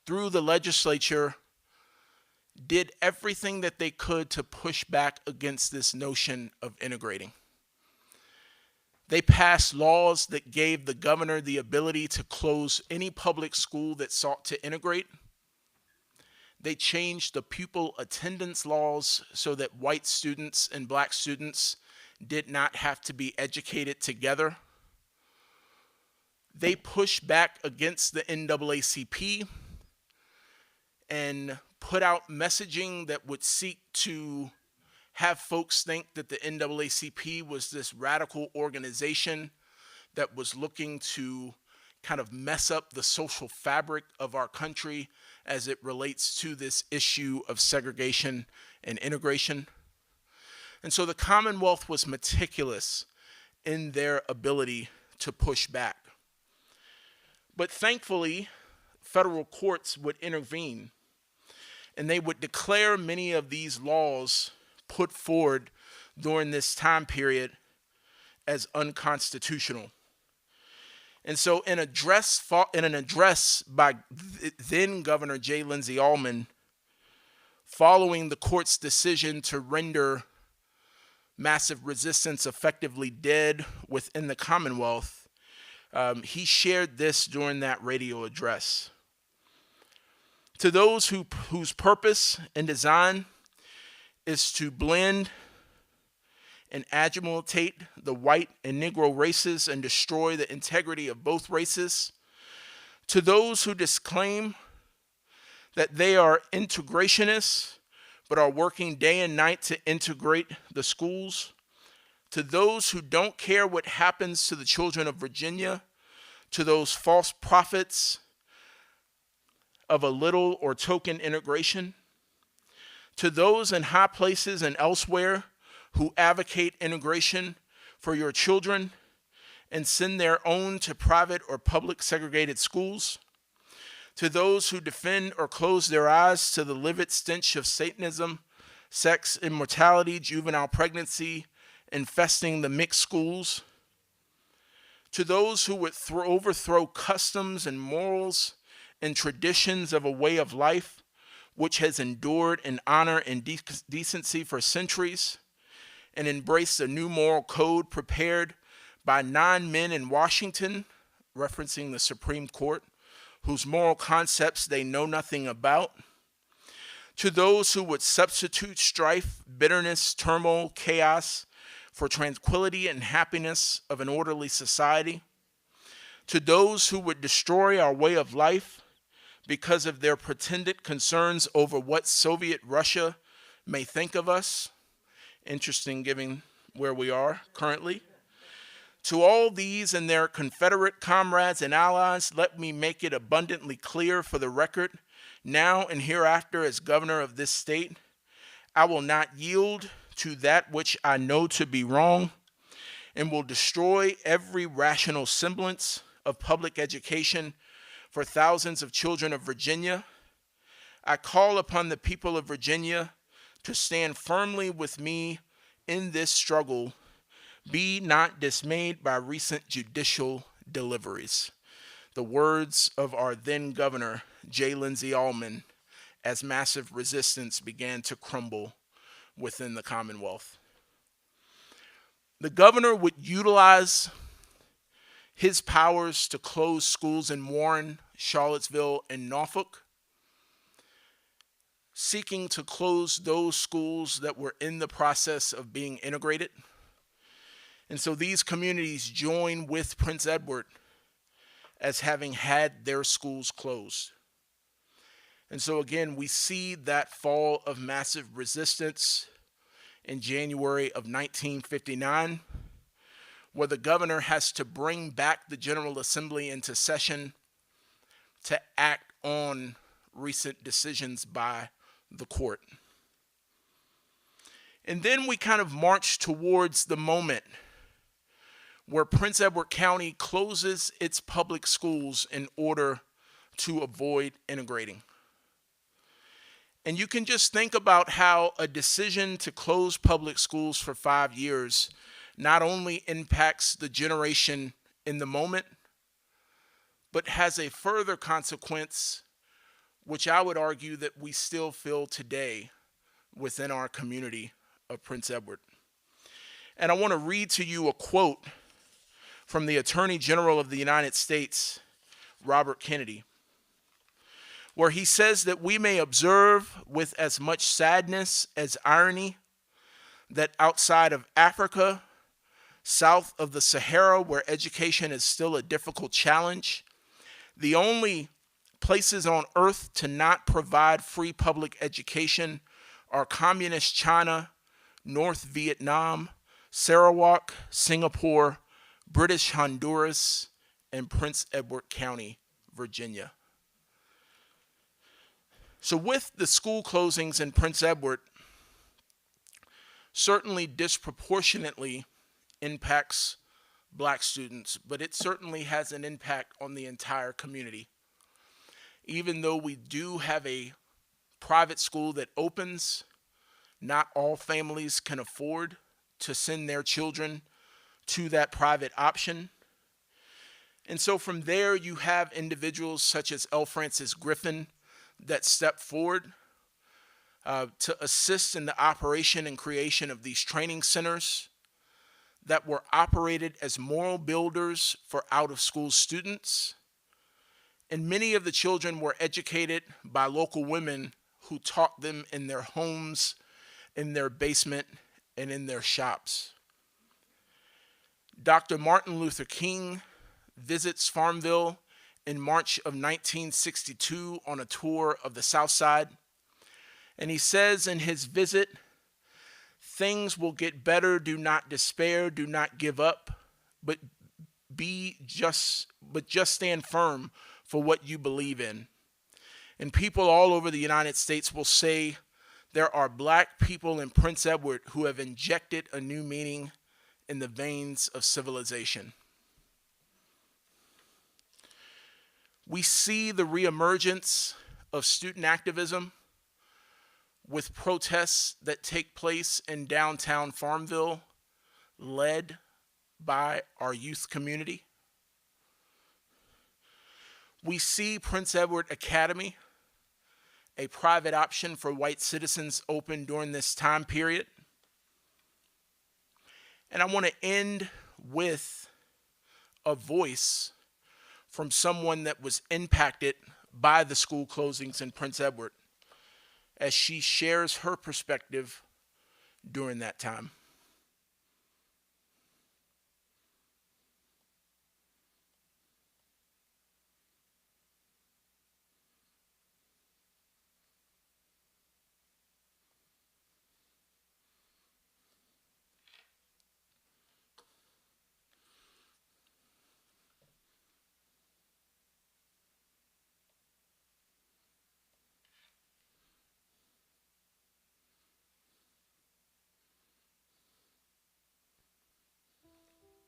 through the legislature, did everything that they could to push back against this notion of integrating. They passed laws that gave the governor the ability to close any public school that sought to integrate. They changed the pupil attendance laws so that white students and black students did not have to be educated together. They pushed back against the NAACP and put out messaging that would seek to have folks think that the NAACP was this radical organization that was looking to kind of mess up the social fabric of our country as it relates to this issue of segregation and integration. And so the Commonwealth was meticulous in their ability to push back. But thankfully, federal courts would intervene, and they would declare many of these laws put forward during this time period as unconstitutional. And so in an address by then Governor J. Lindsay Almond, following the court's decision to render massive resistance effectively dead within the Commonwealth, he shared this during that radio address. To those whose purpose and design is to blend and agitate the white and Negro races and destroy the integrity of both races, to those who disclaim that they are integrationists but are working day and night to integrate the schools, to those who don't care what happens to the children of Virginia, to those false prophets of a little or token integration, to those in high places and elsewhere who advocate integration for your children and send their own to private or public segregated schools, to those who defend or close their eyes to the livid stench of Satanism, sex, immortality, juvenile pregnancy, infesting the mixed schools, to those who would overthrow customs and morals and traditions of a way of life which has endured in honor and decency for centuries, and embrace a new moral code prepared by 9 men in Washington, referencing the Supreme Court, whose moral concepts they know nothing about, to those who would substitute strife, bitterness, turmoil, chaos for tranquility and happiness of an orderly society, to those who would destroy our way of life because of their pretended concerns over what Soviet Russia may think of us. Interesting given where we are currently. To all these and their Confederate comrades and allies, let me make it abundantly clear for the record, now and hereafter as governor of this state, I will not yield to that which I know to be wrong and will destroy every rational semblance of public education for thousands of children of Virginia. I call upon the people of Virginia to stand firmly with me in this struggle. Be not dismayed by recent judicial deliveries. The words of our then governor, J. Lindsay Almond, as massive resistance began to crumble within the Commonwealth. The governor would utilize his powers to close schools in Warren, Charlottesville, and Norfolk, seeking to close those schools that were in the process of being integrated. And so these communities join with Prince Edward as having had their schools closed. And so again, we see that fall of massive resistance in January of 1959, where the governor has to bring back the General Assembly into session to act on recent decisions by the court. And then we kind of march towards the moment where Prince Edward County closes its public schools in order to avoid integrating. And you can just think about how a decision to close public schools for 5 years not only impacts the generation in the moment, but has a further consequence, which I would argue that we still feel today within our community of Prince Edward. And I want to read to you a quote from the Attorney General of the United States, Robert Kennedy, where he says that we may observe with as much sadness as irony that outside of Africa, south of the Sahara, where education is still a difficult challenge, the only places on earth to not provide free public education are communist China, North Vietnam, Sarawak, Singapore, British Honduras, and Prince Edward County, Virginia. So with the school closings in Prince Edward, certainly disproportionately impacts Black students, but it certainly has an impact on the entire community. Even though we do have a private school that opens, not all families can afford to send their children to that private option. And so from there, you have individuals such as L. Francis Griffin that step forward to assist in the operation and creation of these training centers that were operated as moral builders for out-of-school students. And many of the children were educated by local women who taught them in their homes, in their basement, and in their shops. Dr. Martin Luther King visits Farmville in March of 1962 on a tour of the South Side. And he says in his visit, "Things will get better, do not despair, do not give up, but just stand firm for what you believe in." And people all over the United States will say there are black people in Prince Edward who have injected a new meaning in the veins of civilization. We see the reemergence of student activism with protests that take place in downtown Farmville, led by our youth community. We see Prince Edward Academy, a private option for white citizens, open during this time period. And I want to end with a voice from someone that was impacted by the school closings in Prince Edward, as she shares her perspective during that time.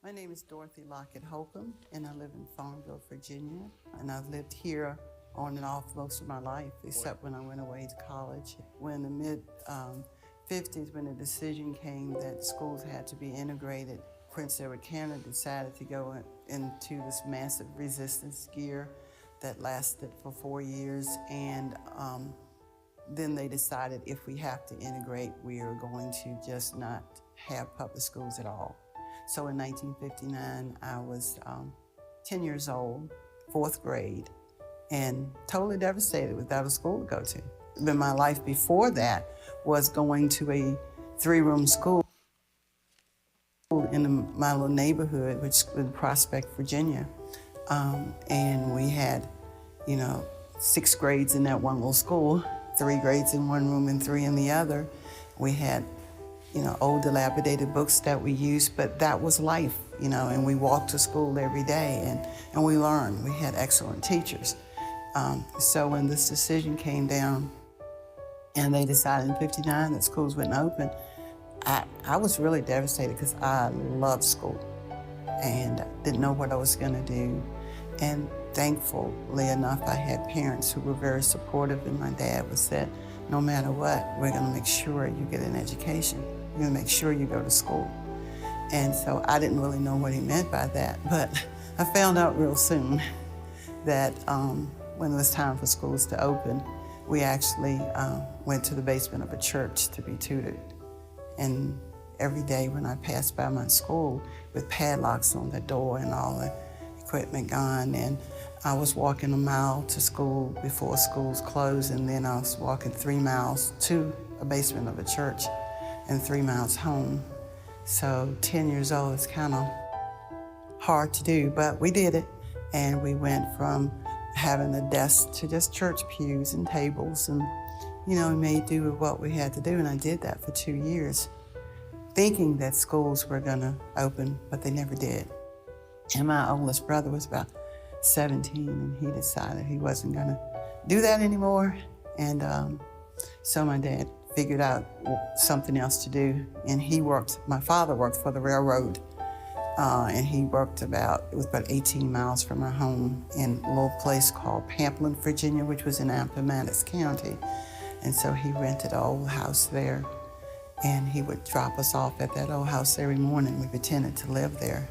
My name is Dorothy Lockett Holcomb, and I live in Farmville, Virginia. And I've lived here on and off most of my life, except when I went away to college. When the mid-50s, when the decision came that schools had to be integrated, Prince Edward County decided to go into this massive resistance gear that lasted for 4 years. And then they decided if we have to integrate, we are going to just not have public schools at all. So in 1959, I was 10 years old, 4th grade, and totally devastated without a school to go to. But my life before that was going to a 3-room school in my little neighborhood, which was Prospect, Virginia. And we had, 6 grades in that one little school, 3 grades in one room and 3 in the other. We had old dilapidated books that we used, but that was life, and we walked to school every day and we learned. We had excellent teachers. So when this decision came down and they decided in 59 that schools wouldn't open, I was really devastated because I loved school and didn't know what I was gonna do. And thankfully enough, I had parents who were very supportive, and my dad was said, no matter what, we're gonna make sure you get an education. We're gonna make sure you go to school. And so I didn't really know what he meant by that, but I found out real soon that when it was time for schools to open, we actually went to the basement of a church to be tutored. And every day when I passed by my school with padlocks on the door and all the equipment gone, and I was walking a mile to school before schools closed, and then I was walking 3 miles to a basement of a church and 3 miles home. So 10 years old is kind of hard to do, but we did it. And we went from having a desk to just church pews and tables, and we made do with what we had to do. And I did that for 2 years, thinking that schools were gonna open, but they never did. And my oldest brother was about 17, and he decided he wasn't gonna do that anymore. And so my dad figured out something else to do, and my father worked for the railroad, and he worked it was about 18 miles from our home in a little place called Pamplin, Virginia, which was in Appomattox County. And so he rented an old house there, and he would drop us off at that old house every morning. We pretended to live there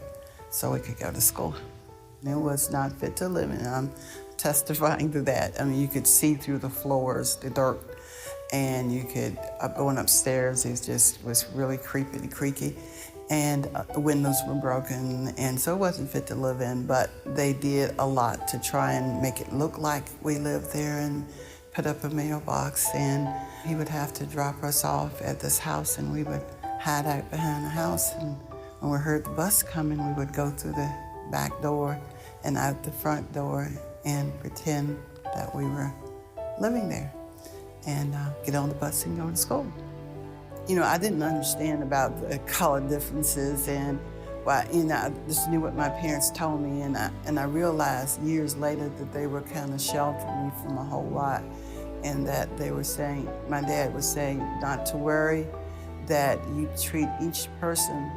so we could go to school. And it was not fit to live in. I'm testifying to that. I mean, you could see through the floors, the dirt. and you could, going upstairs, it just was really creaky, and the windows were broken, and so it wasn't fit to live in, but they did a lot to try and make it look like we lived there and put up a mailbox, and he would have to drop us off at this house, and we would hide out behind the house, and when we heard the bus coming, we would go through the back door and out the front door and pretend that we were living there and get on the bus and go to school. You know, I didn't understand about the color differences, and I just knew what my parents told me, and I realized years later that they were kind of sheltering me from a whole lot, and that they were saying, my dad was saying not to worry, that you treat each person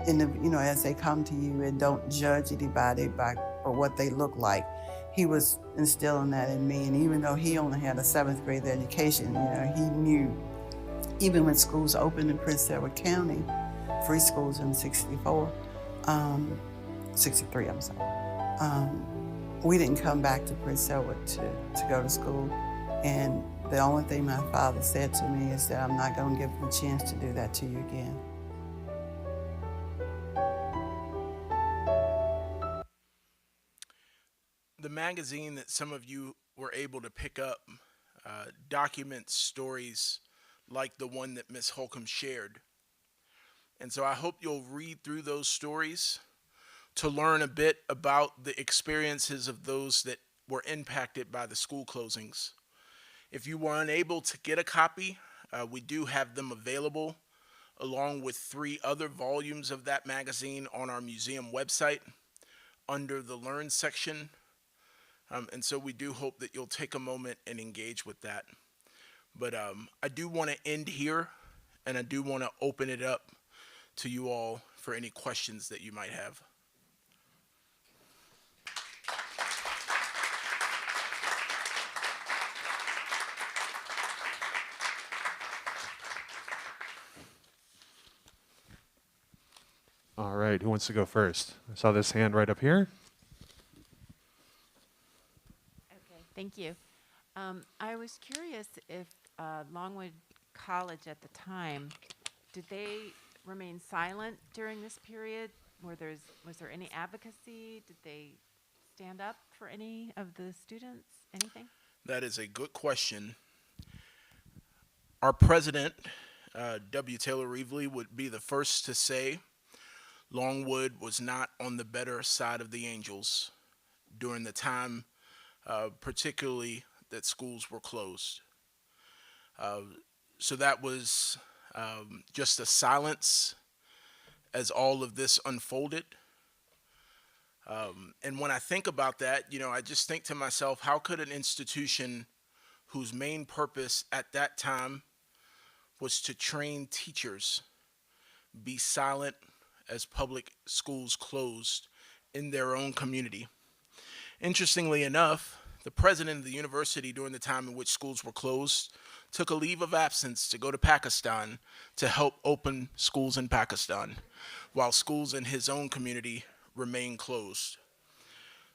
as they come to you, and don't judge anybody by what they look like. He was instilling that in me, and even though he only had a 7th grade education, he knew, even when schools opened in Prince Edward County, free schools in 63, I'm sorry, we didn't come back to Prince Edward to go to school, and the only thing my father said to me is that I'm not going to give him a chance to do that to you again. The magazine that some of you were able to pick up documents stories like the one that Miss Holcomb shared. And so I hope you'll read through those stories to learn a bit about the experiences of those that were impacted by the school closings. If you were unable to get a copy, we do have them available, along with 3 other volumes of that magazine on our museum website under the Learn section. And so we do hope that you'll take a moment and engage with that. But I do want to end here, and I do want to open it up to you all for any questions that you might have. All right, who wants to go first? I saw this hand right up here. Okay, thank you. I was curious if Longwood College at the time, did they remain silent during this period? Was there any advocacy? Did they stand up for any of the students? Anything? That is a good question. Our president, W. Taylor Reevely, would be the first to say Longwood was not on the better side of the angels during the time, particularly that schools were closed. So that was just a silence as all of this unfolded. And when I think about that, I just think to myself, how could an institution whose main purpose at that time was to train teachers be silent as public schools closed in their own community? Interestingly enough, the president of the university during the time in which schools were closed took a leave of absence to go to Pakistan to help open schools in Pakistan, while schools in his own community remain closed.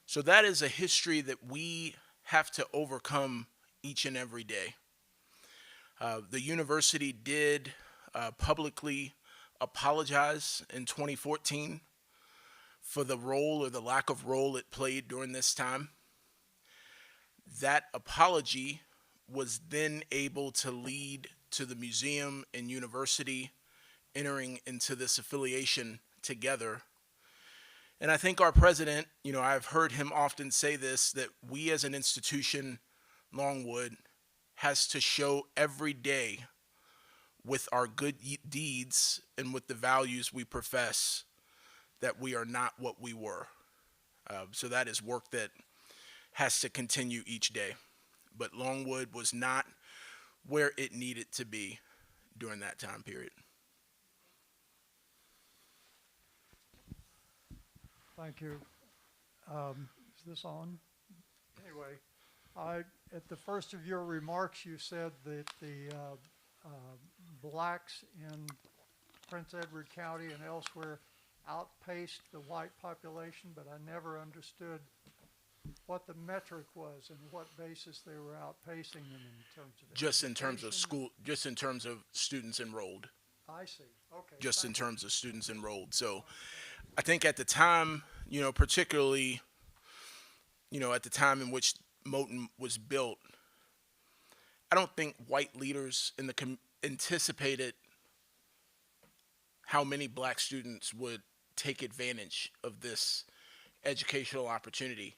So that is a history that we have to overcome each and every day. The university did publicly apologize in 2014 for the role or the lack of role it played during this time. That apology was then able to lead to the museum and university entering into this affiliation together. And I think our president, I've heard him often say this, that we as an institution, Longwood, has to show every day with our good deeds and with the values we profess that we are not what we were. So that is work that has to continue each day. But Longwood was not where it needed to be during that time period. Thank you. Is this on? Anyway, at the first of your remarks, you said that the blacks in Prince Edward County and elsewhere outpaced the white population, but I never understood what the metric was and what basis they were outpacing them in terms of Just in terms of education? school, just in terms of students enrolled. I see. Okay. Just in thank you. terms of students enrolled. So I think at the time, particularly, at the time in which Moton was built, I don't think white leaders in the anticipated how many black students would take advantage of this educational opportunity.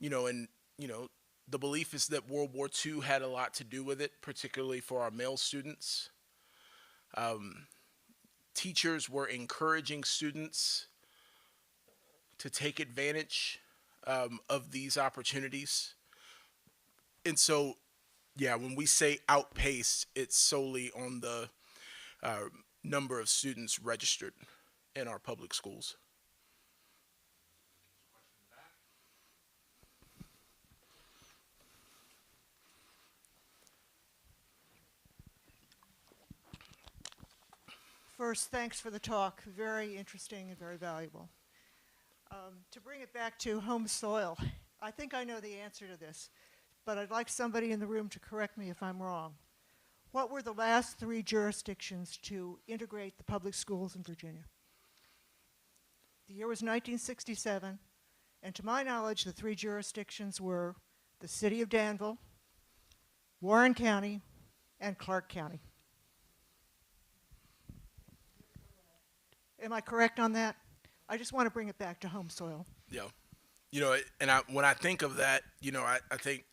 The belief is that World War II had a lot to do with it, particularly for our male students. Teachers were encouraging students to take advantage of these opportunities. And so, yeah, when we say outpace, it's solely on the number of students registered in our public schools. First, thanks for the talk. Very interesting and very valuable. To bring it back to home soil, I think I know the answer to this, but I'd like somebody in the room to correct me if I'm wrong. What were the last 3 jurisdictions to integrate the public schools in Virginia? The year was 1967, and to my knowledge, the 3 jurisdictions were the city of Danville, Warren County, and Clark County. Am I correct on that? I just want to bring it back to home soil. Yeah. When I think of that, I think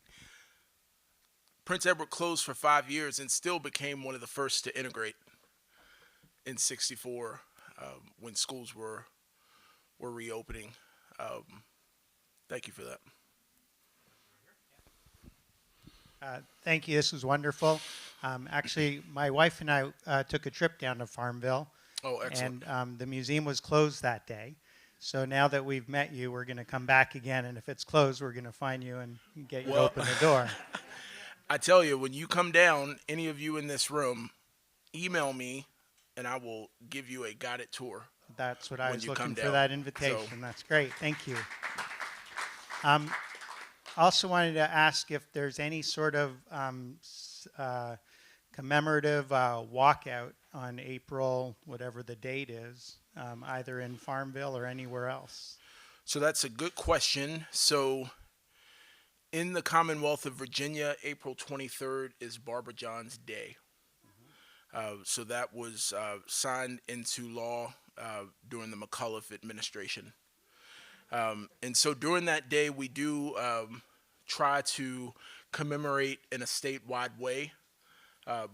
Prince Edward closed for 5 years and still became one of the first to integrate in '64 when schools were reopening. Thank you for that. Thank you. This was wonderful. Actually, my wife and I took a trip down to Farmville. Oh, excellent. And the museum was closed that day. So now that we've met you, we're going to come back again. And if it's closed, we're going to find you and get you to open the door. I tell you, when you come down, any of you in this room, email me, and I will give you a guided tour. That's what I was looking for, down. that invitation. So. That's great. Thank you. Also wanted to ask if there's any sort of commemorative walkout on April, whatever the date is, either in Farmville or anywhere else. So that's a good question. So in the Commonwealth of Virginia, April 23rd is Barbara John's Day. So that was signed into law during the McAuliffe administration. And so during that day, we do try to commemorate in a statewide way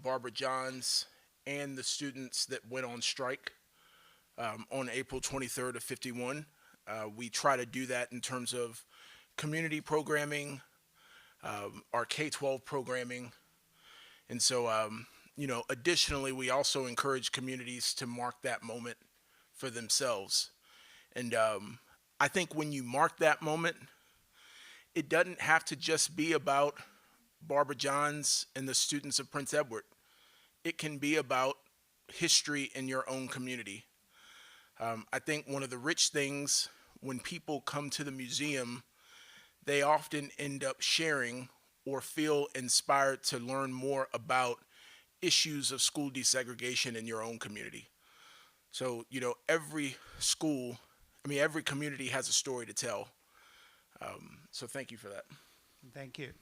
Barbara John's and the students that went on strike on April 23rd of '51. We try to do that in terms of community programming, our K-12 programming. And so, additionally, we also encourage communities to mark that moment for themselves. And I think when you mark that moment, it doesn't have to just be about Barbara John's and the students of Prince Edward. It can be about history in your own community. I think one of the rich things when people come to the museum, they often end up sharing or feel inspired to learn more about issues of school desegregation in your own community. So, every community has a story to tell. So thank you for that. Thank you.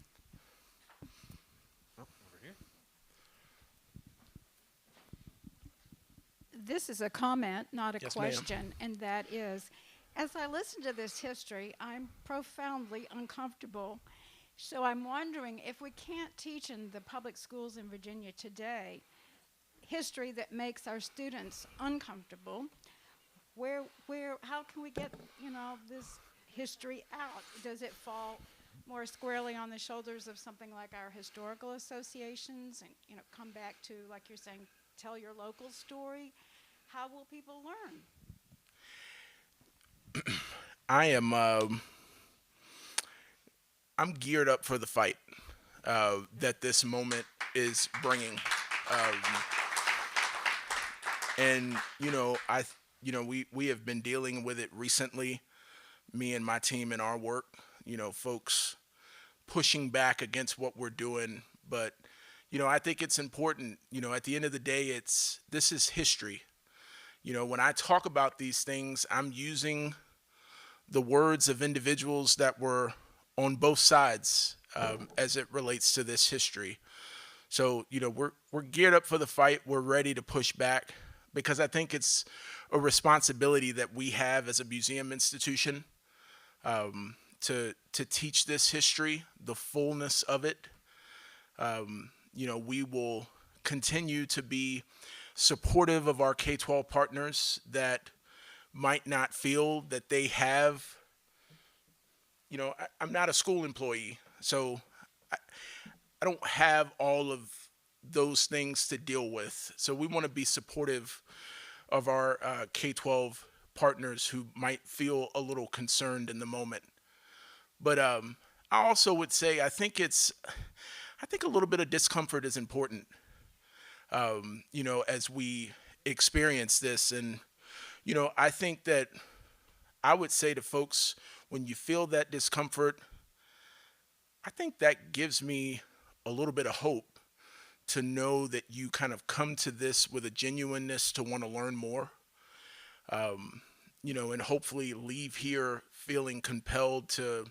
This is a comment, not a Yes, ma'am. question, and that is, as I listen to this history, I'm profoundly uncomfortable. So I'm wondering if we can't teach in the public schools in Virginia today history that makes our students uncomfortable, how can we get, this history out? Does it fall more squarely on the shoulders of something like our historical associations and, come back to, like you're saying, tell your local story? How will people learn? I'm geared up for the fight that this moment is bringing. And we have been dealing with it recently, me and my team in our work, folks pushing back against what we're doing. But, I think it's important, at the end of the day, this is history. When I talk about these things, I'm using the words of individuals that were on both sides as it relates to this history. So, we're geared up for the fight. We're ready to push back because I think it's a responsibility that we have as a museum institution to teach this history, the fullness of it. We will continue to be supportive of our K-12 partners that might not feel that they have, I'm not a school employee, so I don't have all of those things to deal with. So we want to be supportive of our K-12 partners who might feel a little concerned in the moment. But I also would say I think a little bit of discomfort is important, as we experience this. And, I think that I would say to folks, when you feel that discomfort, I think that gives me a little bit of hope to know that you kind of come to this with a genuineness to want to learn more, and hopefully leave here feeling compelled to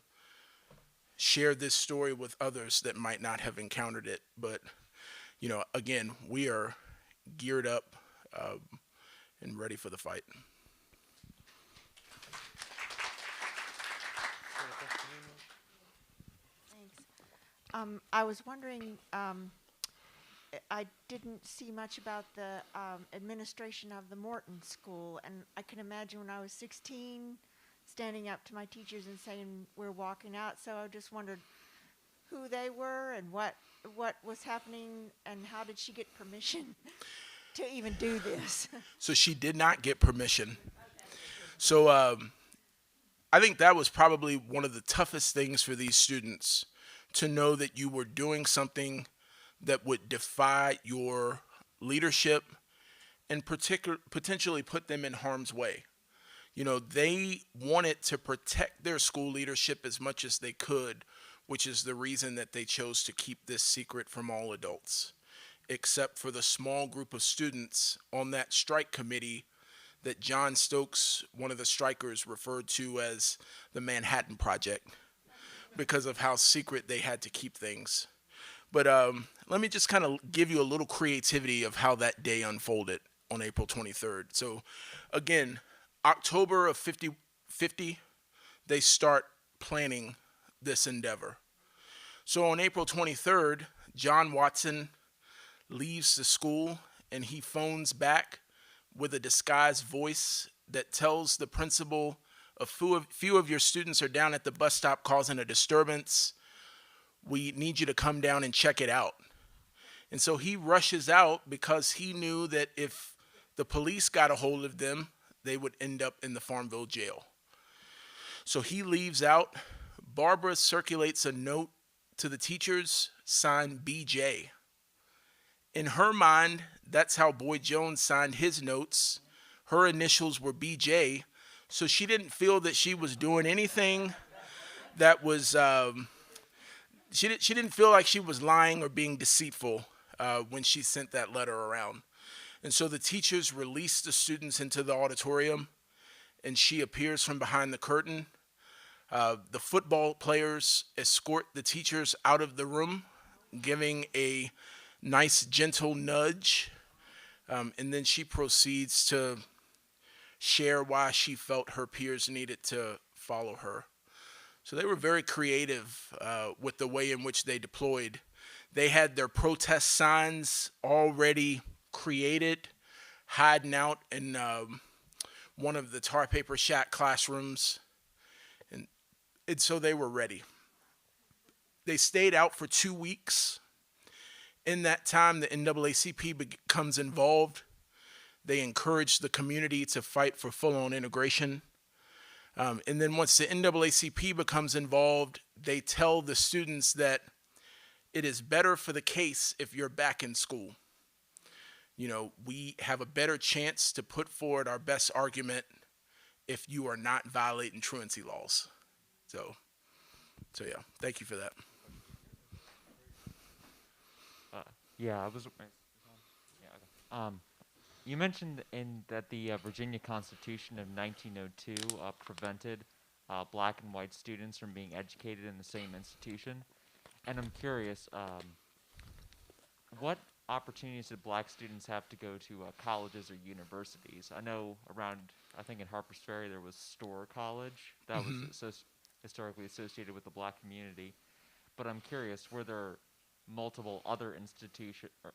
share this story with others that might not have encountered it. But, again, we are geared up and ready for the fight. Thanks. I was wondering, I didn't see much about the administration of the Morton School, and I can imagine when I was 16, standing up to my teachers and saying we're walking out. So I just wondered who they were and what was happening and how did she get permission to even do this? So she did not get permission. So I think that was probably one of the toughest things for these students, to know that you were doing something that would defy your leadership and potentially put them in harm's way. They wanted to protect their school leadership as much as they could, which is the reason that they chose to keep this secret from all adults, except for the small group of students on that strike committee that John Stokes, one of the strikers, referred to as the Manhattan Project because of how secret they had to keep things. But let me just kind of give you a little creativity of how that day unfolded on April 23rd. So again, October of 50, they start planning this endeavor. So on April 23rd, John Watson leaves the school and he phones back with a disguised voice that tells the principal, a few of your students are down at the bus stop causing a disturbance. We need you to come down and check it out. And so he rushes out because he knew that if the police got a hold of them, they would end up in the Farmville jail. So he leaves out. Barbara circulates a note to the teachers signed BJ. In her mind, that's how Boyd Jones signed his notes. Her initials were BJ, so she didn't feel that she was doing anything that was, she didn't feel like she was lying or being deceitful when she sent that letter around. And so the teachers release the students into the auditorium, and she appears from behind the curtain. The football players escort the teachers out of the room, giving a nice, gentle nudge. And then she proceeds to share why she felt her peers needed to follow her. So they were very creative with the way in which they deployed. They had their protest signs already created, hiding out in one of the tar paper shack classrooms. And so they were ready. They stayed out for 2 weeks. In that time, the NAACP becomes involved. They encourage the community to fight for full-on integration. And then once the NAACP becomes involved, they tell the students that it is better for the case if you're back in school. We have a better chance to put forward our best argument if you are not violating truancy laws. So So yeah, thank you for that. Yeah, I was. Yeah. Okay. You mentioned in that the Virginia Constitution of 1902 prevented black and white students from being educated in the same institution, and I'm curious, what opportunities did black students have to go to colleges or universities? I know around, I think in Harpers Ferry there was Storr College that was historically associated with the black community, but I'm curious, were there multiple other institution or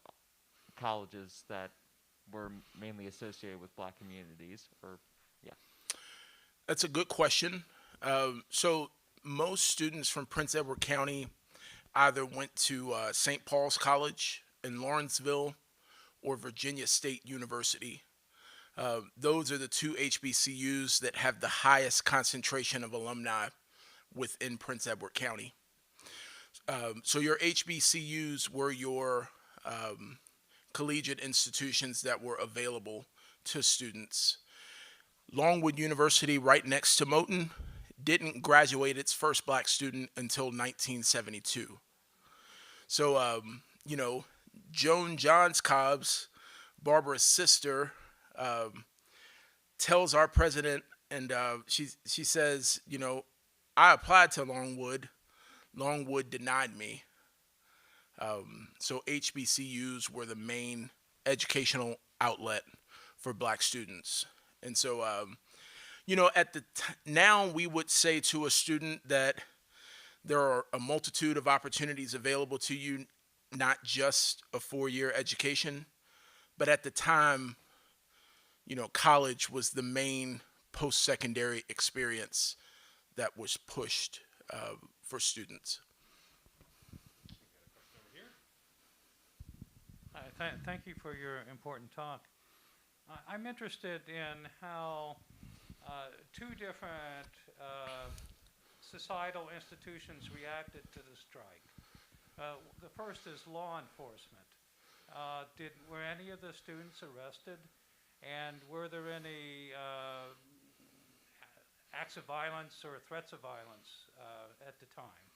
colleges that were mainly associated with black communities, or yeah? That's a good question. So most students from Prince Edward County either went to St. Paul's College in Lawrenceville or Virginia State University. Those are the two HBCUs that have the highest concentration of alumni within Prince Edward County. So your HBCUs were your collegiate institutions that were available to students. Longwood University, right next to Moton, didn't graduate its first black student until 1972. So, you know, Joan Johns Cobbs, Barbara's sister, tells our president, and she says, you know, I applied to Longwood. Longwood denied me. So HBCUs were the main educational outlet for black students. And so, you know, now we would say to a student that there are a multitude of opportunities available to you, not just a 4-year education, but at the time, you know, college was the main post-secondary experience that was pushed for students. Thank you for your important talk. I'm interested in how two different societal institutions reacted to the strike. The first is law enforcement. Were any of the students arrested? And were there any acts of violence or threats of violence at the time?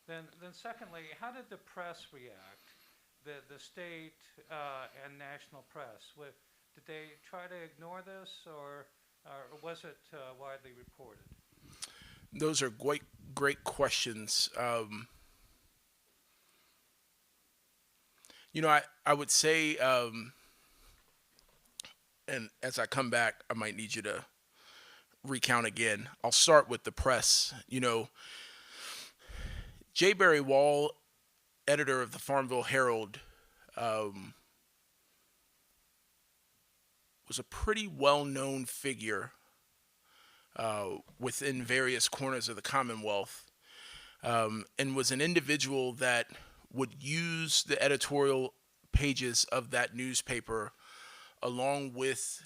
Then secondly, how did the press react? The state and national press. Did they try to ignore this, or was it widely reported? Those are great questions. You know, I would say, and as I come back, I might need you to recount again. I'll start with the press. You know, J. Barry Wall, editor of the Farmville Herald, was a pretty well-known figure within various corners of the Commonwealth, and was an individual that would use the editorial pages of that newspaper along with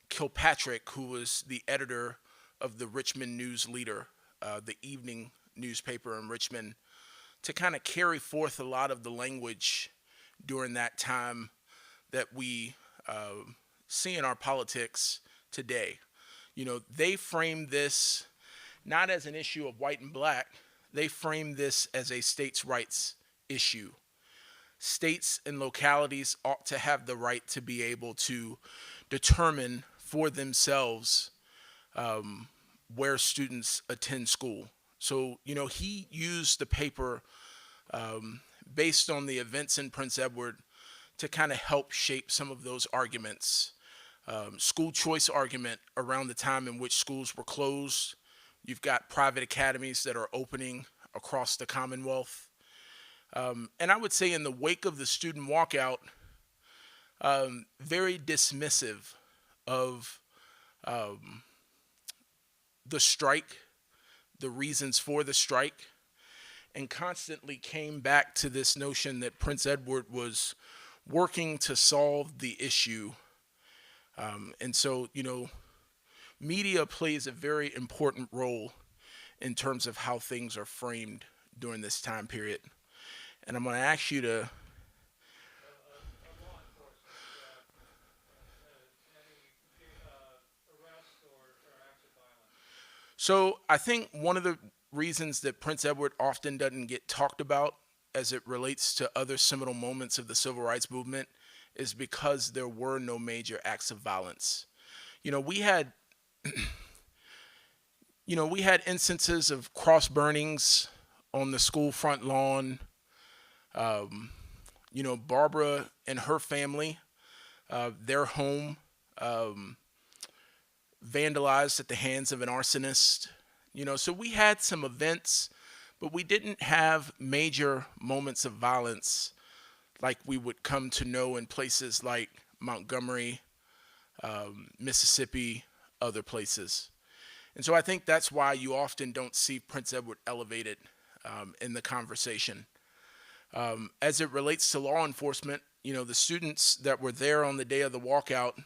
Kilpatrick, who was the editor of the Richmond News Leader, the evening newspaper in Richmond, to kind of carry forth a lot of the language during that time that we see in our politics today. You know, they framed this not as an issue of white and black. They framed this as a states' rights issue. States and localities ought to have the right to be able to determine for themselves where students attend school. So, you know, he used the paper based on the events in Prince Edward to kind of help shape some of those arguments. School choice argument around the time in which schools were closed. You've got private academies that are opening across the Commonwealth. And I would say in the wake of the student walkout, very dismissive of the strike, the reasons for the strike, and constantly came back to this notion that Prince Edward was working to solve the issue. And so, you know, media plays a very important role in terms of how things are framed during this time period. And I'm going to ask you to... So I think one of the reasons that Prince Edward often doesn't get talked about as it relates to other seminal moments of the civil rights movement is because there were no major acts of violence. We had instances of cross burnings on the school front lawn. Barbara and her family, their home vandalized at the hands of an arsonist. So we had some events, but we didn't have major moments of violence like we would come to know in places like Montgomery, Mississippi, other places. And so I think that's why you often don't see Prince Edward elevated in the conversation. As it relates to law enforcement, the students that were there on the day of the walkout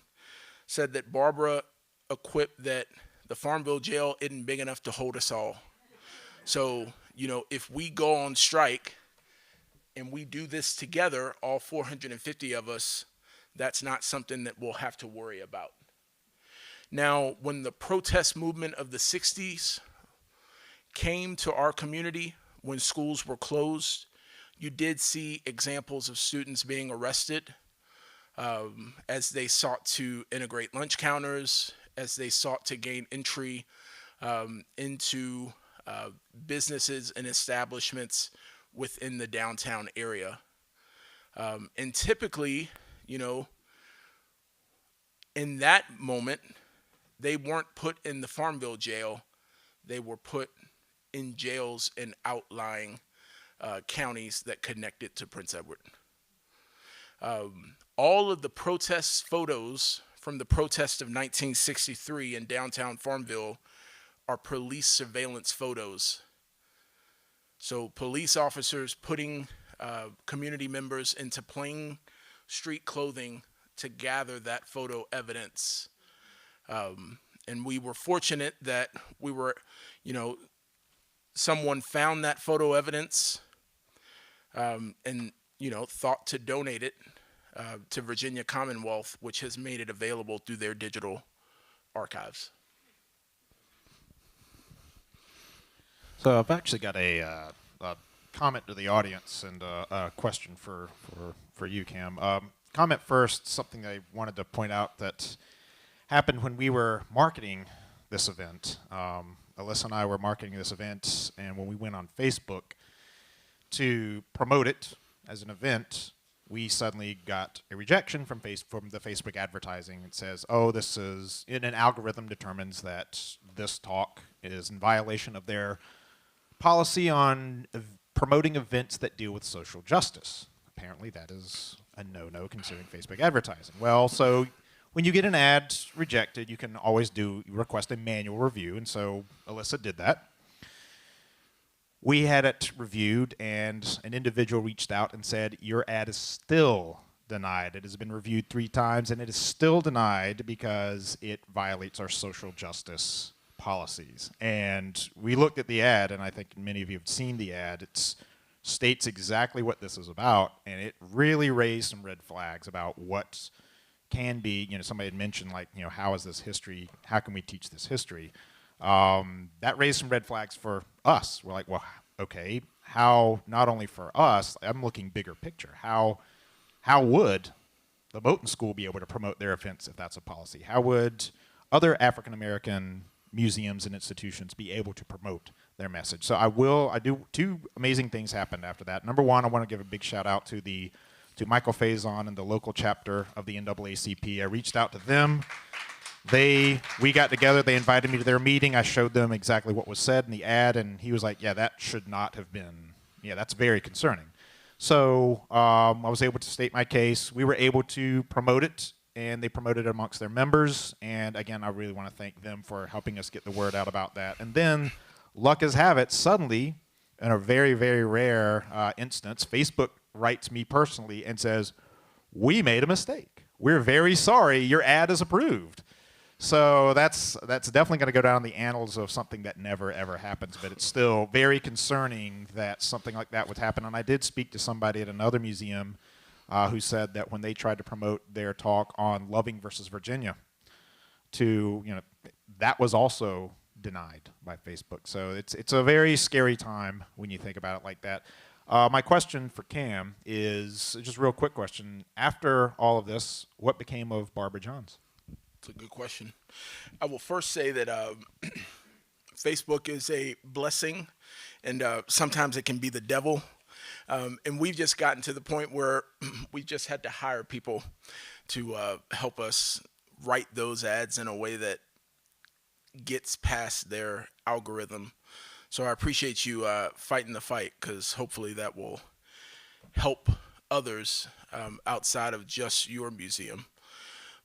said that Barbara equipped that the Farmville jail isn't big enough to hold us all. So, if we go on strike and we do this together, all 450 of us, that's not something that we'll have to worry about. Now, when the protest movement of the 60s came to our community, when schools were closed, you did see examples of students being arrested as they sought to integrate lunch counters, as they sought to gain entry into businesses and establishments within the downtown area. And typically, in that moment, they weren't put in the Farmville jail. They were put in jails in outlying counties that connected to Prince Edward. All of the protest photos from the protest of 1963 in downtown Farmville are police surveillance photos. So police officers putting community members into plain street clothing to gather that photo evidence. And we were fortunate that someone found that photo evidence and thought to donate it to Virginia Commonwealth, which has made it available through their digital archives. So I've actually got a comment to the audience and a question for you, Cam. Comment first, something I wanted to point out that happened when we were marketing this event. Alyssa and I were marketing this event, and when we went on Facebook to promote it as an event, we suddenly got a rejection from the Facebook advertising. It says, this is, an algorithm determines that this talk is in violation of their policy on promoting events that deal with social justice. Apparently that is a no-no considering Facebook advertising. Well, so when you get an ad rejected, you can always request a manual review, and so Alyssa did that. We had it reviewed, and an individual reached out and said, your ad is still denied. It has been reviewed 3 times, and it is still denied because it violates our social justice policies. And we looked at the ad, and I think many of you have seen the ad. It states exactly what this is about, and it really raised some red flags about what can be, somebody had mentioned, how is this history, how can we teach this history? That raised some red flags for us. We're like, well, okay, how, not only for us, I'm looking bigger picture. How would the Moton School be able to promote their events if that's a policy? How would other African-American museums and institutions be able to promote their message? So I do 2 amazing things happened after that. Number one, I want to give a big shout out to Michael Faison and the local chapter of the NAACP. I reached out to them. We got together, they invited me to their meeting, I showed them exactly what was said in the ad, and he was like, yeah, that should not have been, that's very concerning. So I was able to state my case. We were able to promote it, and they promoted it amongst their members, and again, I really want to thank them for helping us get the word out about that. And then, luck as have it, suddenly, in a very, very rare instance, Facebook writes me personally and says, we made a mistake. We're very sorry, your ad is approved. So that's definitely going to go down in the annals of something that never, ever happens, but it's still very concerning that something like that would happen. And I did speak to somebody at another museum who said that when they tried to promote their talk on Loving versus Virginia, that was also denied by Facebook. So it's a very scary time when you think about it like that. My question for Cam is just a real quick question. After all of this, what became of Barbara Johns? It's a good question. I will first say that Facebook is a blessing, and sometimes it can be the devil. And we've just gotten to the point where we just had to hire people to help us write those ads in a way that gets past their algorithm. So I appreciate you fighting the fight, because hopefully that will help others outside of just your museum.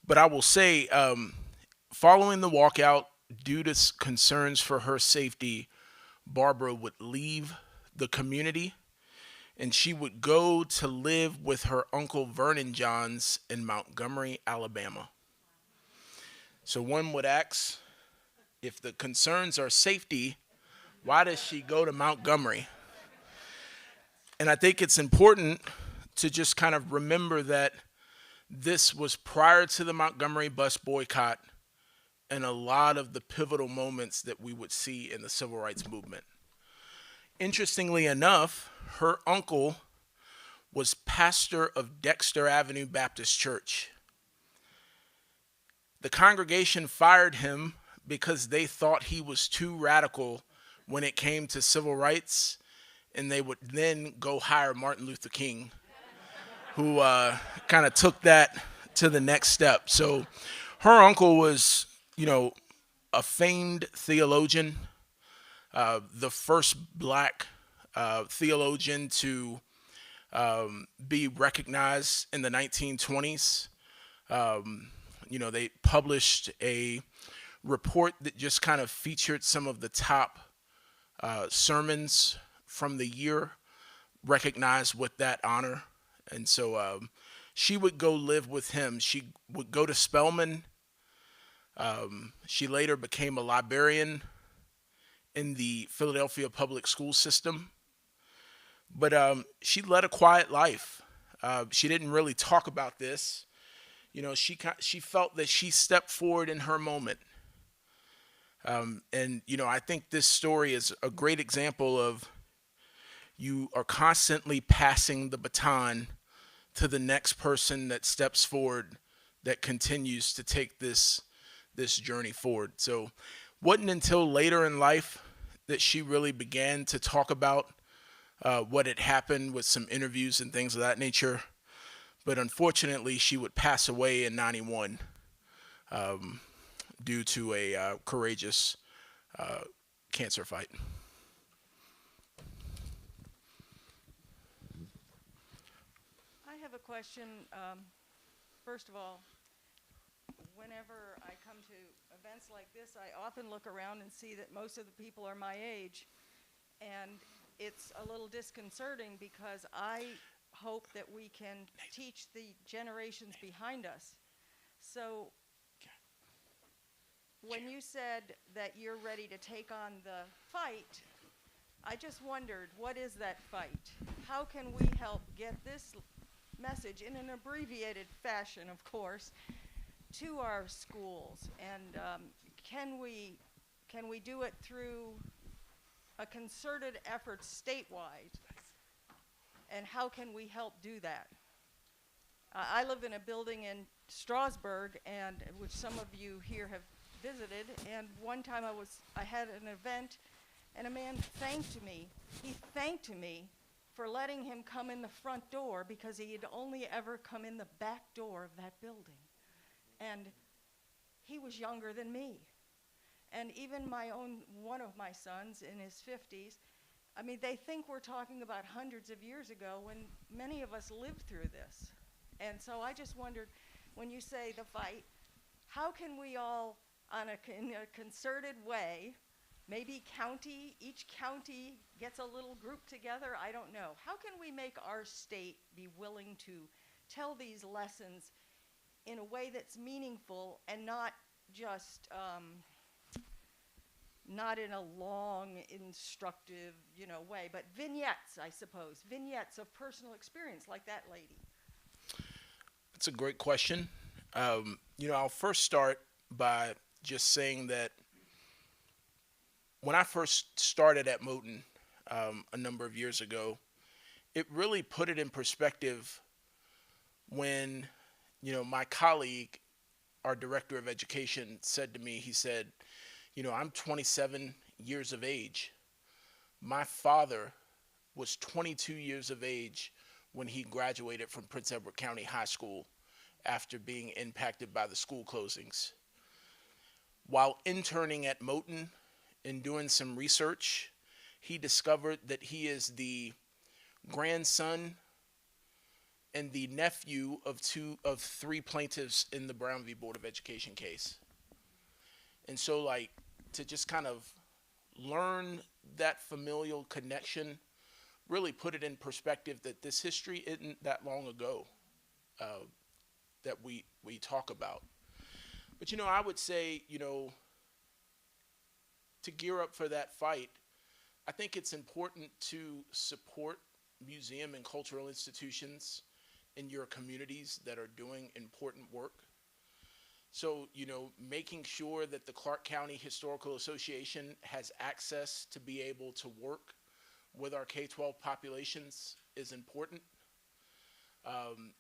But I will say, following the walkout, due to concerns for her safety, Barbara would leave the community, and she would go to live with her uncle Vernon Johns in Montgomery, Alabama. So one would ask, if the concerns are safety, why does she go to Montgomery? And I think it's important to just kind of remember that this was prior to the Montgomery bus boycott and a lot of the pivotal moments that we would see in the civil rights movement. Interestingly enough, her uncle was pastor of Dexter Avenue Baptist Church. The congregation fired him because they thought he was too radical when it came to civil rights, and they would then go hire Martin Luther King, who kind of took that to the next step. So her uncle was, a famed theologian, the first black theologian to be recognized in the 1920s. They published a report that just kind of featured some of the top sermons from the year, recognized with that honor. And so she would go live with him. She would go to Spelman. She later became a librarian in the Philadelphia public school system. But she led a quiet life. She didn't really talk about this. She felt that she stepped forward in her moment. I think this story is a great example of you are constantly passing the baton to the next person that steps forward, that continues to take this journey forward. So wasn't until later in life that she really began to talk about what had happened with some interviews and things of that nature. But unfortunately, she would pass away in 91 due to a courageous cancer fight. I have a question. First of all, whenever I come to events like this, I often look around and see that most of the people are my age. And it's a little disconcerting because I hope that we can teach the generations behind us. So when you said that you're ready to take on the fight, I just wondered, what is that fight? How can we help get this message in an abbreviated fashion, of course, to our schools? And can we do it through a concerted effort statewide? And how can we help do that? I live in a building in Strasburg, and which some of you here have visited. And one time I had an event, and a man thanked me. He thanked me for letting him come in the front door because he had only ever come in the back door of that building. And he was younger than me. And even one of my sons in his 50s, I mean, they think we're talking about hundreds of years ago when many of us lived through this. And so I just wondered, when you say the fight, how can we all, in a concerted way, maybe each county gets a little group together, I don't know. How can we make our state be willing to tell these lessons in a way that's meaningful and not just not in a long, instructive, way, but vignettes, I suppose, vignettes of personal experience like that lady? That's a great question. I'll first start by just saying that when I first started at Moton a number of years ago, it really put it in perspective when, my colleague, our director of education, said to me, he said, I'm 27 years of age. My father was 22 years of age when he graduated from Prince Edward County High School after being impacted by the school closings. While interning at Moton and doing some research, he discovered that he is the grandson and the nephew of three plaintiffs in the Brown v. Board of Education case. And so, to just kind of learn that familial connection really put it in perspective that this history isn't that long ago that we talk about. But, I would say, to gear up for that fight, I think it's important to support museum and cultural institutions in your communities that are doing important work. So, making sure that the Clark County Historical Association has access to be able to work with our K-12 populations is important.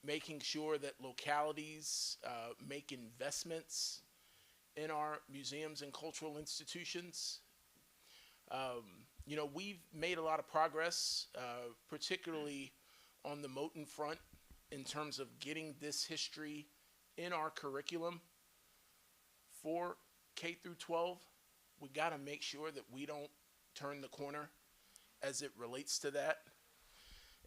Making sure that localities make investments in our museums and cultural institutions. We've made a lot of progress, particularly on the Moton front, in terms of getting this history in our curriculum for K through 12. We got to make sure that we don't turn the corner as it relates to that.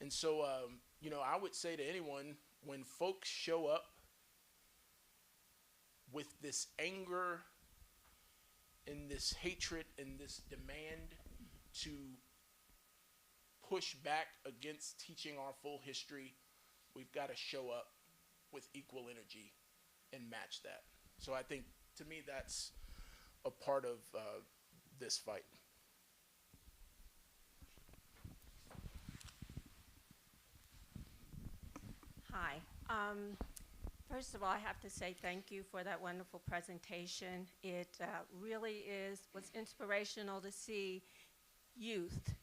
And so, I would say to anyone, when folks show up with this anger and this hatred and this demand to push back against teaching our full history, we've got to show up with equal energy and match that. So I think, to me, that's a part of this fight. Hi. First of all, I have to say thank you for that wonderful presentation. It really was inspirational to see youth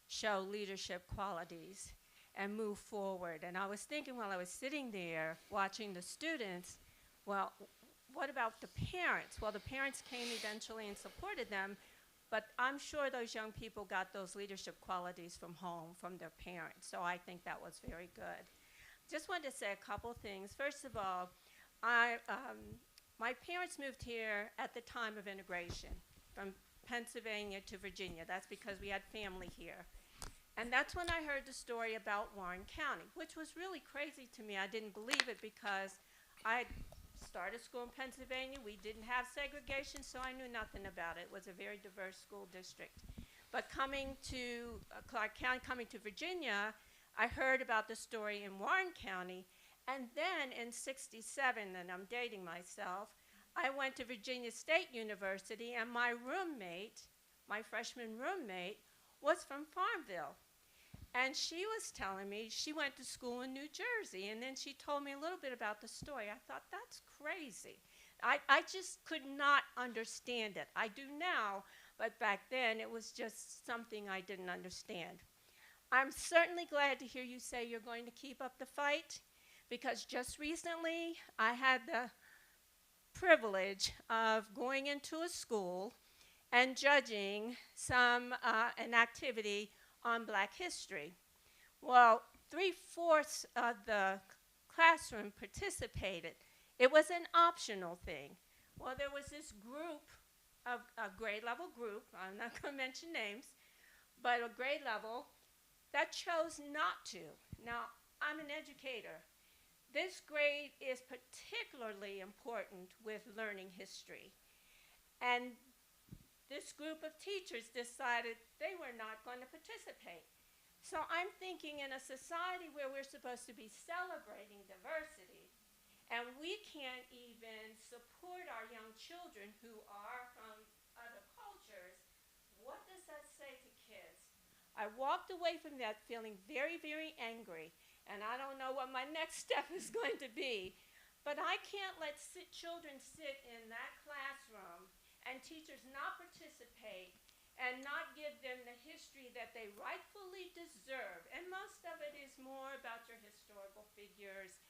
show leadership qualities and move forward. And I was thinking while I was sitting there watching the students, well, what about the parents? Well, the parents came eventually and supported them, but I'm sure those young people got those leadership qualities from home, from their parents. So I think that was very good. Just wanted to say a couple things. First of all, my parents moved here at the time of integration from Pennsylvania to Virginia. That's because we had family here. And that's when I heard the story about Warren County, which was really crazy to me. I didn't believe it because I started school in Pennsylvania. We didn't have segregation, so I knew nothing about it. It was a very diverse school district. But coming to Clark County, coming to Virginia, I heard about the story in Warren County. And then in '67, and I'm dating myself, I went to Virginia State University, and my roommate, my freshman roommate, was from Farmville. And she was telling me she went to school in New Jersey, and then she told me a little bit about the story. I thought, that's crazy. I just could not understand it. I do now, but back then it was just something I didn't understand. I'm certainly glad to hear you say you're going to keep up the fight, because just recently I had the privilege of going into a school and judging an activity on Black history. Well, 3/4 of the classroom participated. It was an optional thing. Well, there was this group, a grade level group, I'm not going to mention names, but a grade level that chose not to. Now, I'm an educator. This grade is particularly important with learning history. And this group of teachers decided they were not going to participate. So I'm thinking, in a society where we're supposed to be celebrating diversity, and we can't even support our young children who are from other cultures, what does that say to kids? I walked away from that feeling very, very angry, and I don't know what my next step is going to be. But I can't let children sit in that classroom and teachers not participate and not give them the history that they rightfully deserve. And most of it is more about your historical figures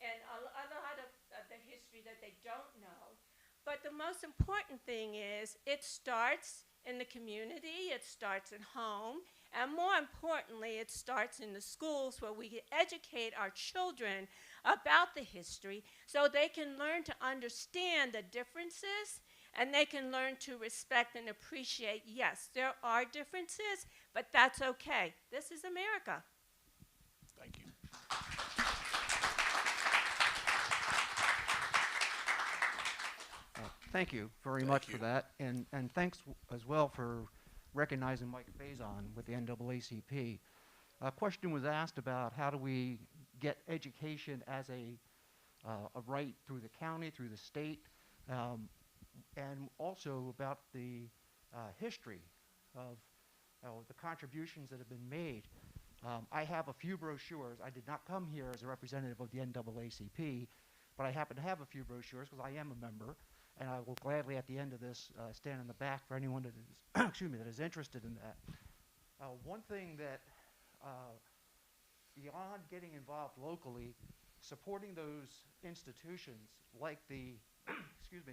and a lot of the history that they don't know. But the most important thing is it starts in the community, it starts at home, and more importantly, it starts in the schools where we educate our children about the history so they can learn to understand the differences and they can learn to respect and appreciate, yes, there are differences, but that's okay. This is America. Thank you. Thank you very much for that, and thanks as well for recognizing Mike Faison with the NAACP. A question was asked about how do we get education as a right through the county, through the state, and also about the history of the contributions that have been made. I have a few brochures. I did not come here as a representative of the NAACP, but I happen to have a few brochures because I am a member. And I will gladly, at the end of this, stand in the back for anyone that is, excuse me, that is interested in that. One thing that, beyond getting involved locally, supporting those institutions like the, excuse me,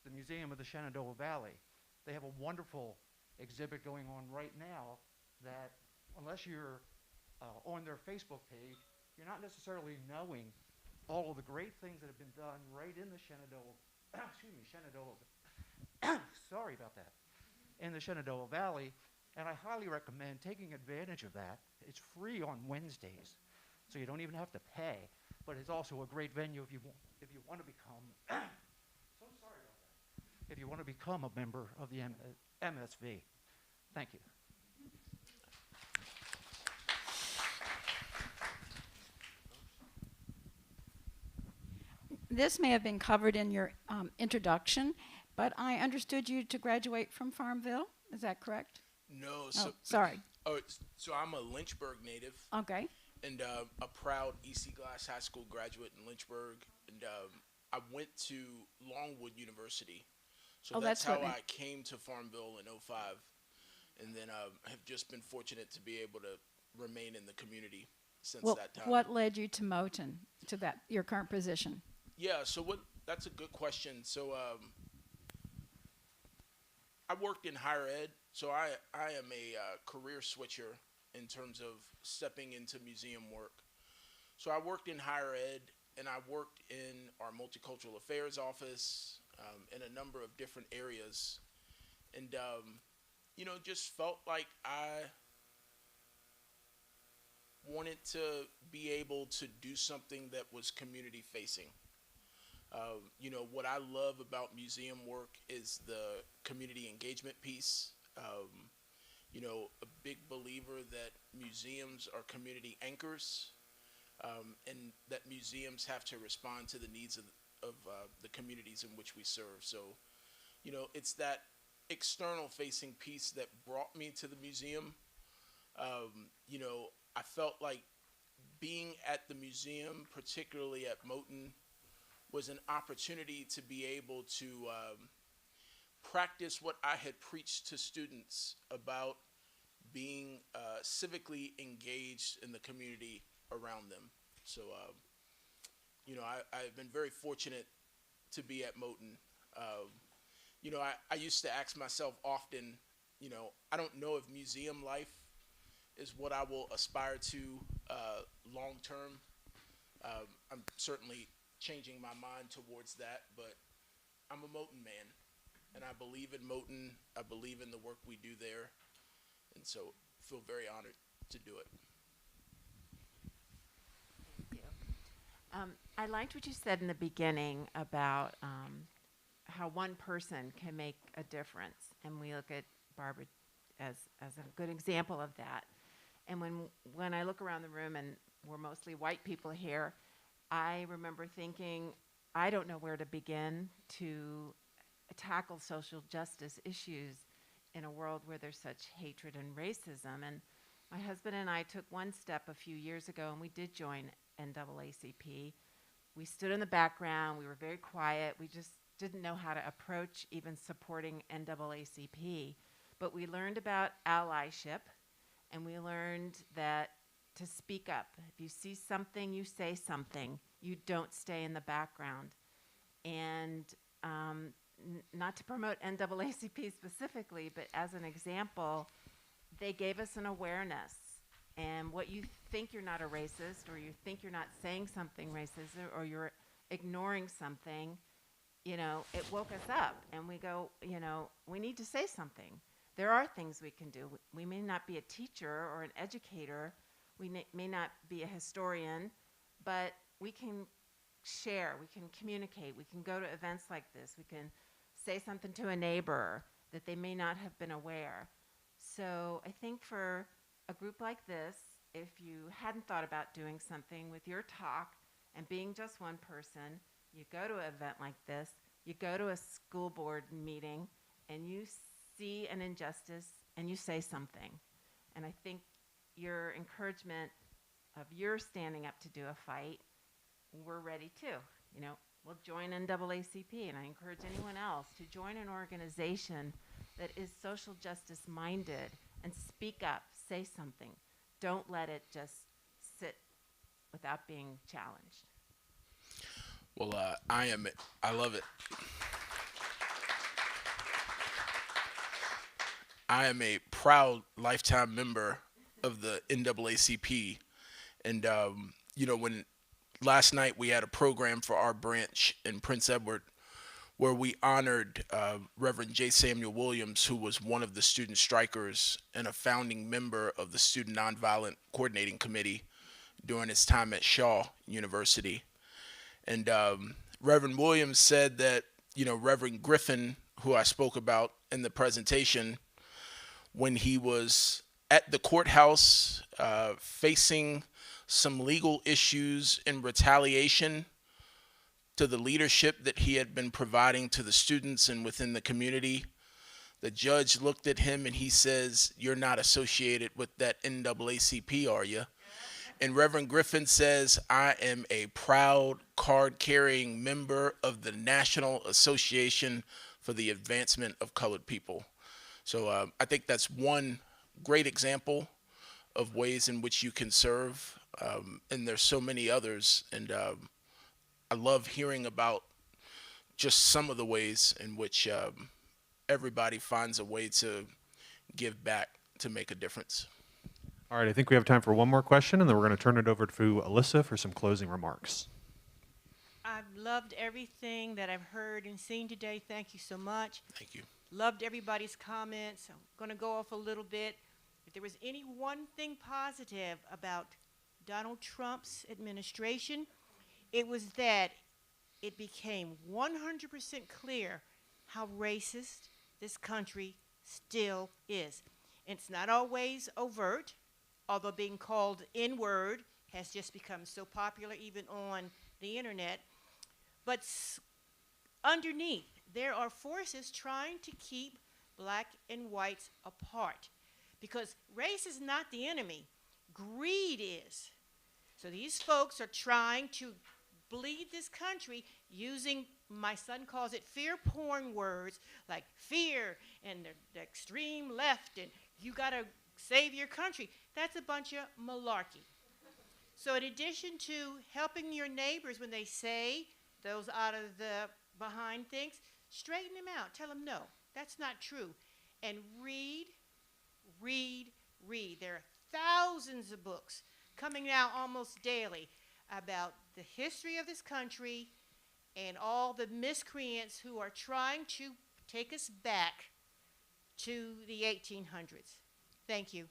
the Museum of the Shenandoah Valley, they have a wonderful exhibit going on right now that, unless you're on their Facebook page, you're not necessarily knowing all of the great things that have been done right in the Shenandoah excuse me, Shenandoah, sorry about that, in the Shenandoah Valley, and I highly recommend taking advantage of that. It's free on Wednesdays, so you don't even have to pay, but it's also a great venue if you want to become, so sorry about that, if you want to become a member of the MSV. Thank you. This may have been covered in your introduction, but I understood you to graduate from Farmville. Is that correct? No. So, sorry. Oh, so I'm a Lynchburg native. Okay. And a proud EC Glass High School graduate in Lynchburg. And I went to Longwood University. So that's how I came to Farmville in '05. And then I have just been fortunate to be able to remain in the community since that time. What led you to Moton, to that your current position? Yeah, so that's a good question. So I worked in higher ed, so I am a career switcher in terms of stepping into museum work. So I worked in higher ed, and I worked in our multicultural affairs office in a number of different areas. And, just felt like I wanted to be able to do something that was community facing. What I love about museum work is the community engagement piece. A big believer that museums are community anchors, and that museums have to respond to the needs of the communities in which we serve. So, it's that external facing piece that brought me to the museum. I felt like being at the museum, particularly at Moton, was an opportunity to be able to practice what I had preached to students about being civically engaged in the community around them. So, I've been very fortunate to be at Moton. I used to ask myself often, I don't know if museum life is what I will aspire to long term. I'm certainly changing my mind towards that, but I'm a Moton man, and I believe in Moton. I believe in the work we do there, and so feel very honored to do it. Thank you. I liked what you said in the beginning about how one person can make a difference, and we look at Barbara as a good example of that. And when I look around the room, and we're mostly white people here, I remember thinking, I don't know where to begin to tackle social justice issues in a world where there's such hatred and racism. And my husband and I took one step a few years ago, and we did join NAACP. We stood in the background. We were very quiet. We just didn't know how to approach even supporting NAACP. But we learned about allyship, and we learned that to speak up. If you see something, you say something. You don't stay in the background. And not to promote NAACP specifically, but as an example, they gave us an awareness. And what you think you're not a racist, or you think you're not saying something racist, or you're ignoring something, you know, it woke us up. And we go, you know, we need to say something. There are things we can do. We may not be a teacher or an educator. We may not be a historian, but we can share, we can communicate, we can go to events like this, we can say something to a neighbor that they may not have been aware. So I think for a group like this, if you hadn't thought about doing something with your talk and being just one person, you go to an event like this, you go to a school board meeting, and you see an injustice and you say something. And I think your encouragement of your standing up to do a fight, we're ready too. You know, we'll join NAACP, and I encourage anyone else to join an organization that is social justice minded and speak up, say something. Don't let it just sit without being challenged. Well, I love it. I am a proud lifetime member of the NAACP. And, you know, when last night we had a program for our branch in Prince Edward where we honored Reverend J. Samuel Williams, who was one of the student strikers and a founding member of the Student Nonviolent Coordinating Committee during his time at Shaw University. And Reverend Williams said that, you know, Reverend Griffin, who I spoke about in the presentation, when he was at the courthouse facing some legal issues in retaliation to the leadership that he had been providing to the students and within the community, the judge looked at him and he says, "You're not associated with that NAACP, are you?" And Reverend Griffin says, "I am a proud card-carrying member of the National Association for the Advancement of Colored People." So I think that's one great example of ways in which you can serve. And there's so many others. And I love hearing about just some of the ways in which everybody finds a way to give back to make a difference. All right, I think we have time for one more question, and then we're going to turn it over to Alyssa for some closing remarks. I've loved everything that I've heard and seen today. Thank you so much. Thank you. Loved everybody's comments. I'm going to go off a little bit. If there was any one thing positive about Donald Trump's administration, it was that it became 100% clear how racist this country still is. It's not always overt, although being called N-word has just become so popular even on the internet. But underneath, there are forces trying to keep black and whites apart, because race is not the enemy, greed is. So these folks are trying to bleed this country using, my son calls it fear porn words, like fear and the extreme left and you gotta save your country. That's a bunch of malarkey. So in addition to helping your neighbors when they say those out of the behind things, straighten them out. Tell them, no, that's not true. And read, read, read. There are thousands of books coming out almost daily about the history of this country and all the miscreants who are trying to take us back to the 1800s. Thank you.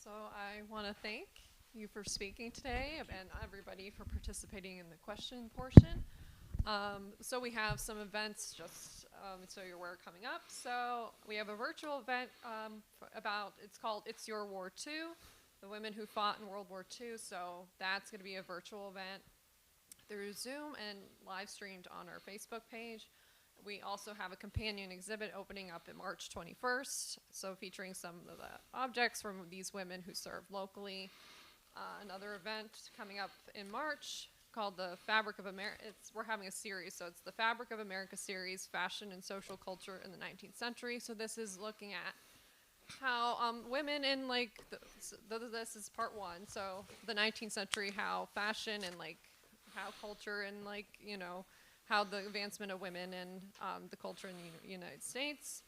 So I want to thank you for speaking today and everybody for participating in the question portion. So we have some events just so you're aware coming up. So we have a virtual event it's called It's Your War II, the women who fought in World War II. So that's going to be a virtual event through Zoom and live streamed on our Facebook page. We also have a companion exhibit opening up in March 21st, so featuring some of the objects from these women who served locally. Another event coming up in March called the Fabric of America. We're having a series, so it's the Fabric of America series, Fashion and Social Culture in the 19th Century. So this is looking at how women in this is part one. So the 19th century, how fashion and how culture and how the advancement of women and the culture in the United States.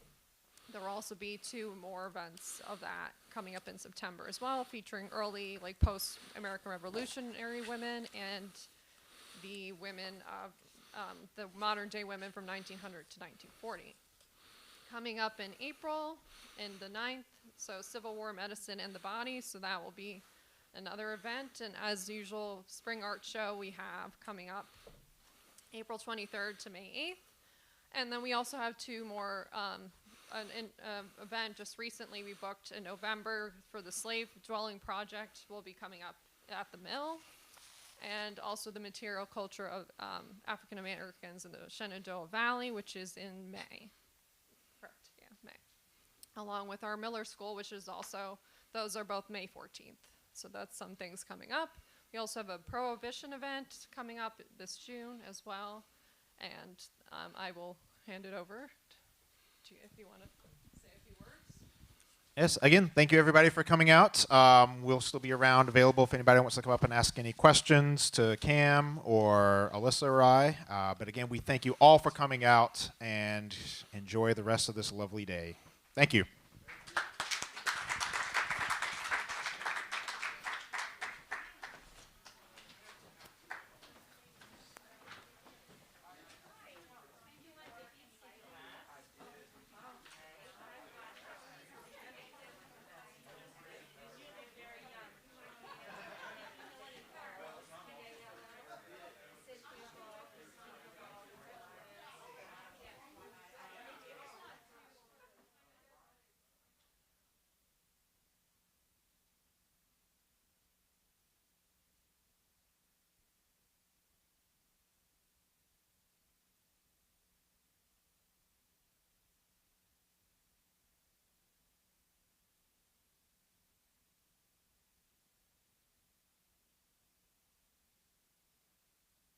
There will also be 2 more events of that coming up in September as well, featuring early post-American Revolutionary women and the women of the modern day women from 1900 to 1940. Coming up in April, in the 9th, so Civil War Medicine and the Body, so that will be another event. And as usual, Spring Art Show we have coming up April 23rd to May 8th. And then we also have 2 more event just recently we booked in November for the Slave Dwelling Project will be coming up at the Mill. And also the material culture of African Americans in the Shenandoah Valley, which is in May. Correct, yeah, May. Along with our Miller School, which is also, those are both May 14th. So that's some things coming up. We also have a Prohibition event coming up this June as well. And I will hand it over to you if you want to say a few words. Yes, again, thank you everybody for coming out. We'll still be around available if anybody wants to come up and ask any questions to Cam or Alyssa or I. But again, we thank you all for coming out and enjoy the rest of this lovely day. Thank you.